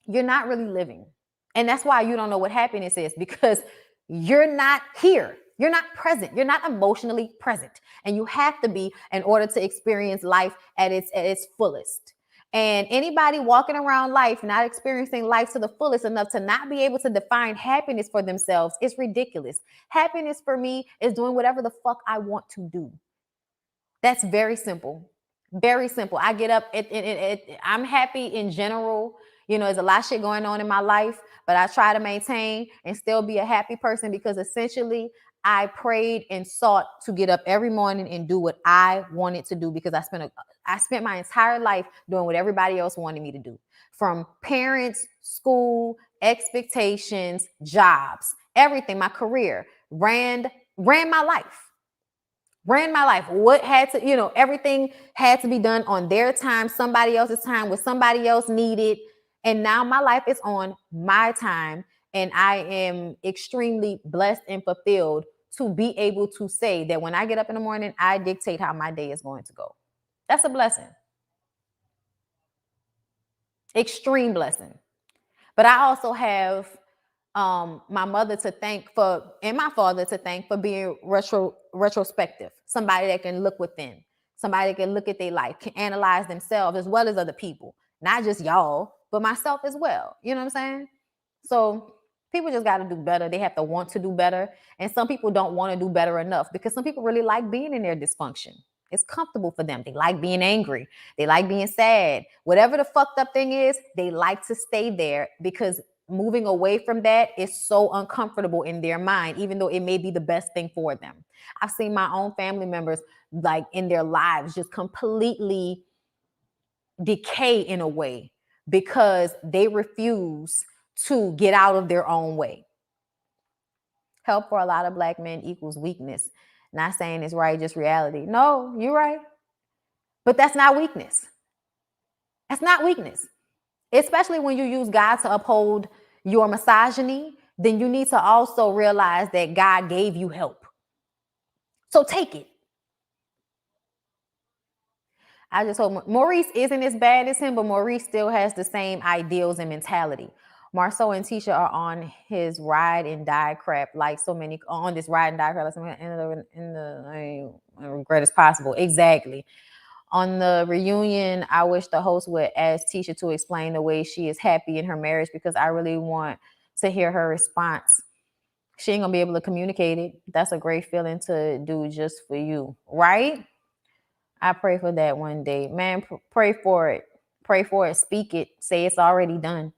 You're not really living. And that's why you don't know what happiness is, because you're not here. You're not present. You're not emotionally present. And you have to be in order to experience life at its fullest. And anybody walking around life not experiencing life to the fullest enough to not be able to define happiness for themselves is ridiculous. Happiness for me is doing whatever the fuck I want to do. That's very simple. Very simple. I get up, I'm happy in general. You know, there's a lot of shit going on in my life, but I try to maintain and still be a happy person because essentially I prayed and sought to get up every morning and do what I wanted to do because I spent my entire life doing what everybody else wanted me to do. From parents, school, expectations, jobs, everything, my career, ran my life. Ran my life. What had to, everything had to be done on their time, somebody else's time, what somebody else needed. And now my life is on my time. And I am extremely blessed and fulfilled to be able to say that when I get up in the morning, I dictate how my day is going to go. That's a blessing. Extreme blessing. But I also have my mother to thank for, and my father to thank for being retrospective. Somebody that can look within, somebody that can look at their life, can analyze themselves as well as other people, not just y'all, but myself as well. You know what I'm saying? So people just got to do better. They have to want to do better. And some people don't want to do better enough because some people really like being in their dysfunction. It's comfortable for them. They like being angry. They like being sad. Whatever the fucked up thing is, they like to stay there because moving away from that is so uncomfortable in their mind, even though it may be the best thing for them. I've seen my own family members, like in their lives, just completely decay in a way because they refuse to get out of their own way. Help for a lot of Black men equals weakness. Not saying it's right, just reality. No, you're right. But that's not weakness. That's not weakness. Especially when you use God to uphold your misogyny, then you need to also realize that God gave you help. So take it. I just hope Maurice isn't as bad as him, but Maurice still has the same ideals and mentality. Marceau and Tisha are on his ride and die crap, like so many on this ride and die crap. Like so many, in the regret as possible. Exactly. On the reunion, I wish the host would ask Tisha to explain the way she is happy in her marriage because I really want to hear her response. She ain't gonna be able to communicate it. That's a great feeling to do just for you, right? I pray for that one day. Man, pray for it. Pray for it. Speak it. Say it's already done.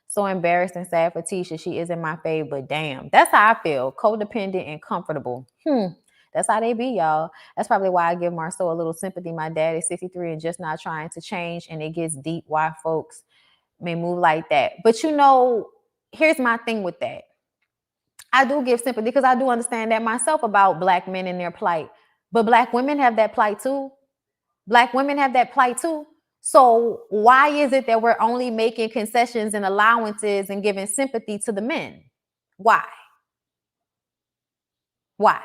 So embarrassed and sad for Tisha. She isn't my fave, but damn. That's how I feel. Codependent and comfortable. That's how they be, y'all. That's probably why I give Marceau a little sympathy. My dad is 63 and just not trying to change. And it gets deep why folks may move like that. But you know, here's my thing with that. I do give sympathy because I do understand that myself about Black men and their plight. But Black women have that plight too. Black women have that plight too. So why is it that we're only making concessions and allowances and giving sympathy to the men? Why? Why?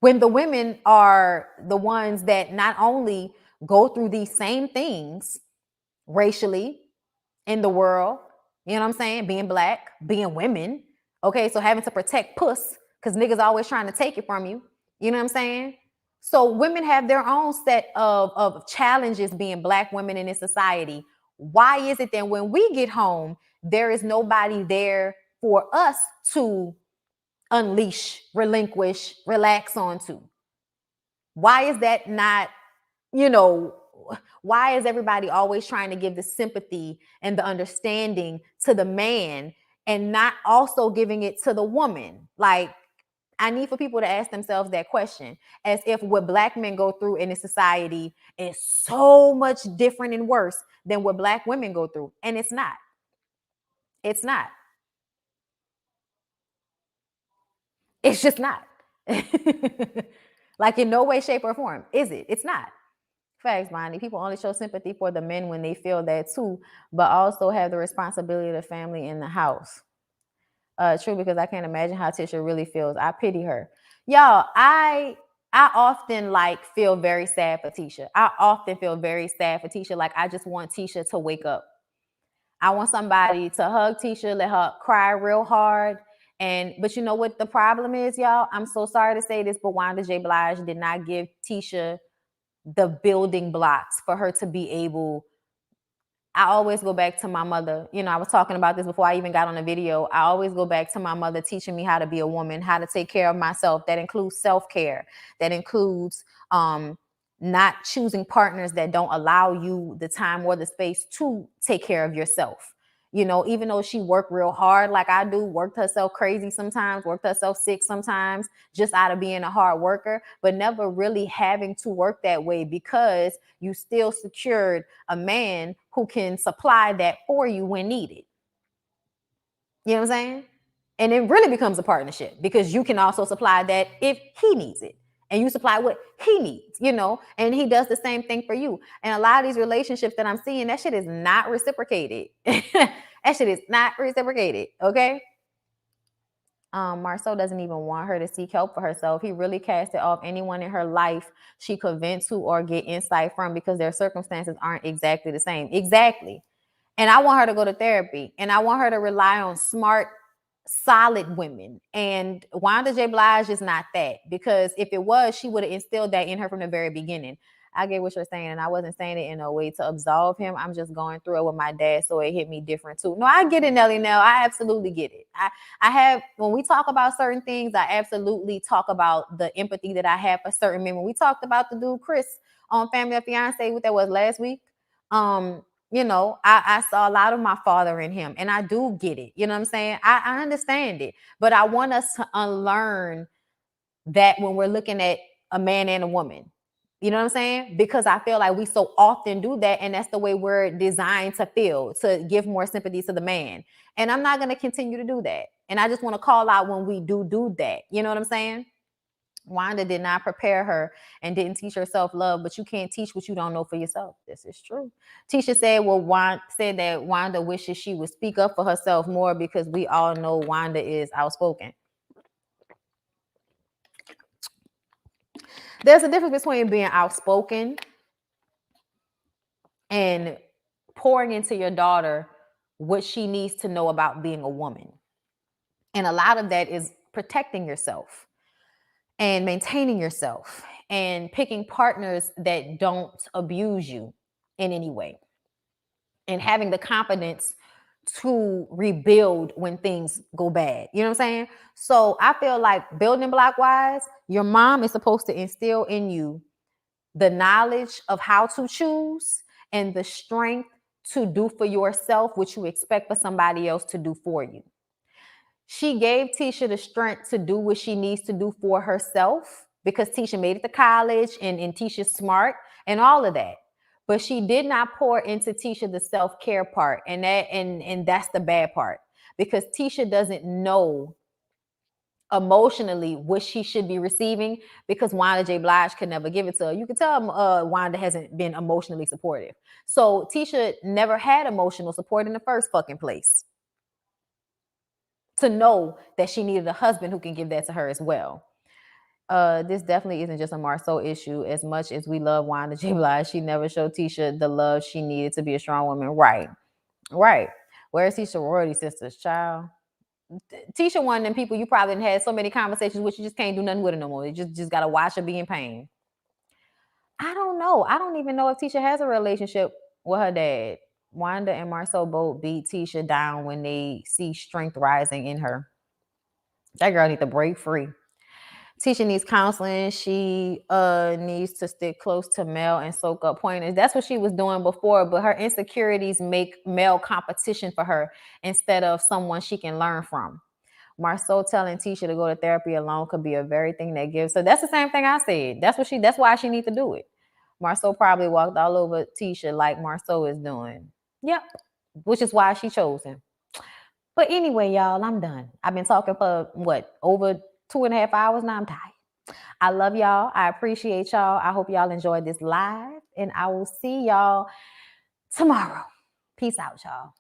When the women are the ones that not only go through these same things racially in the world, you know what I'm saying? Being Black, being women. Okay, so having to protect puss because niggas always trying to take it from you. You know what I'm saying? So women have their own set of challenges being Black women in this society. Why is it that when we get home, there is nobody there for us to unleash, relinquish, relax onto? Why is that not, you know, why is everybody always trying to give the sympathy and the understanding to the man and not also giving it to the woman? Like, I need for people to ask themselves that question, as if what Black men go through in this society is so much different and worse than what Black women go through. And it's not. It's not. It's just not. Like in no way, shape, or form. Is it? It's not. Facts, Bonnie. People only show sympathy for the men when they feel that too, but also have the responsibility of the family in the house. True, because I can't imagine how Tisha really feels. I pity her. Y'all, I often like feel very sad for Tisha. I often feel very sad for Tisha. Like I just want Tisha to wake up. I want somebody to hug Tisha, let her cry real hard. But you know what the problem is, y'all? I'm so sorry to say this, but Wanda J. Blige did not give Tisha the building blocks for her to be able. I always go back to my mother. You know, I was talking about this before I even got on the video. I always go back to my mother teaching me how to be a woman, how to take care of myself. That includes self-care. That includes not choosing partners that don't allow you the time or the space to take care of yourself. You know, even though she worked real hard like I do, worked herself crazy sometimes, worked herself sick sometimes, just out of being a hard worker, but never really having to work that way because you still secured a man who can supply that for you when needed. You know what I'm saying? And it really becomes a partnership because you can also supply that if he needs it. And you supply what he needs, you know, and he does the same thing for you. And a lot of these relationships that I'm seeing, that shit is not reciprocated. That shit is not reciprocated, okay? Marceau doesn't even want her to seek help for herself. He really casted off anyone in her life she could vent to or get insight from because their circumstances aren't exactly the same. Exactly. And I want her to go to therapy. And I want her to rely on smart, solid women. And Wanda J. Blige is not that. Because if it was, she would have instilled that in her from the very beginning. I get what you're saying, and I wasn't saying it in a way to absolve him. I'm just going through it with my dad, so it hit me different too. No, I get it, Nelly. Nell. I absolutely get it. I have, when we talk about certain things, I absolutely talk about the empathy that I have for certain men. When we talked about the dude Chris on Family of Fiance, what that was last week, you know, I saw a lot of my father in him, and I do get it. You know what I'm saying? I understand it, but I want us to unlearn that when we're looking at a man and a woman. You know what I'm saying? Because I feel like we so often do that, and that's the way we're designed to feel, to give more sympathy to the man. And I'm not going to continue to do that. And I just want to call out when we do that. You know what I'm saying? Wanda did not prepare her and didn't teach her self-love, but you can't teach what you don't know for yourself. This is true. Tisha said, said that Wanda wishes she would speak up for herself more because we all know Wanda is outspoken. There's a difference between being outspoken and pouring into your daughter what she needs to know about being a woman. And a lot of that is protecting yourself and maintaining yourself and picking partners that don't abuse you in any way and having the confidence to rebuild when things go bad. You know what I'm saying? So I feel like building block wise, Your mom is supposed to instill in you the knowledge of how to choose and the strength to do for yourself what you expect for somebody else to do for you. She gave Tisha the strength to do what she needs to do for herself because Tisha made it to college and Tisha's smart and all of that. But she did not pour into Tisha the self-care part. And that's the bad part. Because Tisha doesn't know emotionally what she should be receiving because Wanda J. Blige could never give it to her. You can tell Wanda hasn't been emotionally supportive. So Tisha never had emotional support in the first fucking place to know that she needed a husband who can give that to her as well. This definitely isn't just a Marceau issue. As much as we love Wanda J. Blige, she never showed Tisha the love she needed to be a strong woman. Right. Where's Tisha sorority sisters, child? Tisha one of them people you probably had so many conversations with, you just can't do nothing with her no more. You just gotta watch her be in pain. I don't know. I don't even know if Tisha has a relationship with her dad. Wanda and Marceau both beat Tisha down when they see strength rising in her. That girl needs to break free. Tisha needs counseling. She needs to stick close to Mel and soak up pointers. That's what she was doing before, but her insecurities make Mel competition for her instead of someone she can learn from. Marceau telling Tisha to go to therapy alone could be a very thing that gives. So that's the same thing I said. That's why she needs to do it. Marceau probably walked all over Tisha like Marceau is doing. Yep. Which is why she chose him. But anyway, y'all, I'm done. I've been talking for over 2.5 hours now. I'm tired. I love y'all. I appreciate y'all. I hope y'all enjoyed this live, and I will see y'all tomorrow. Peace out, y'all.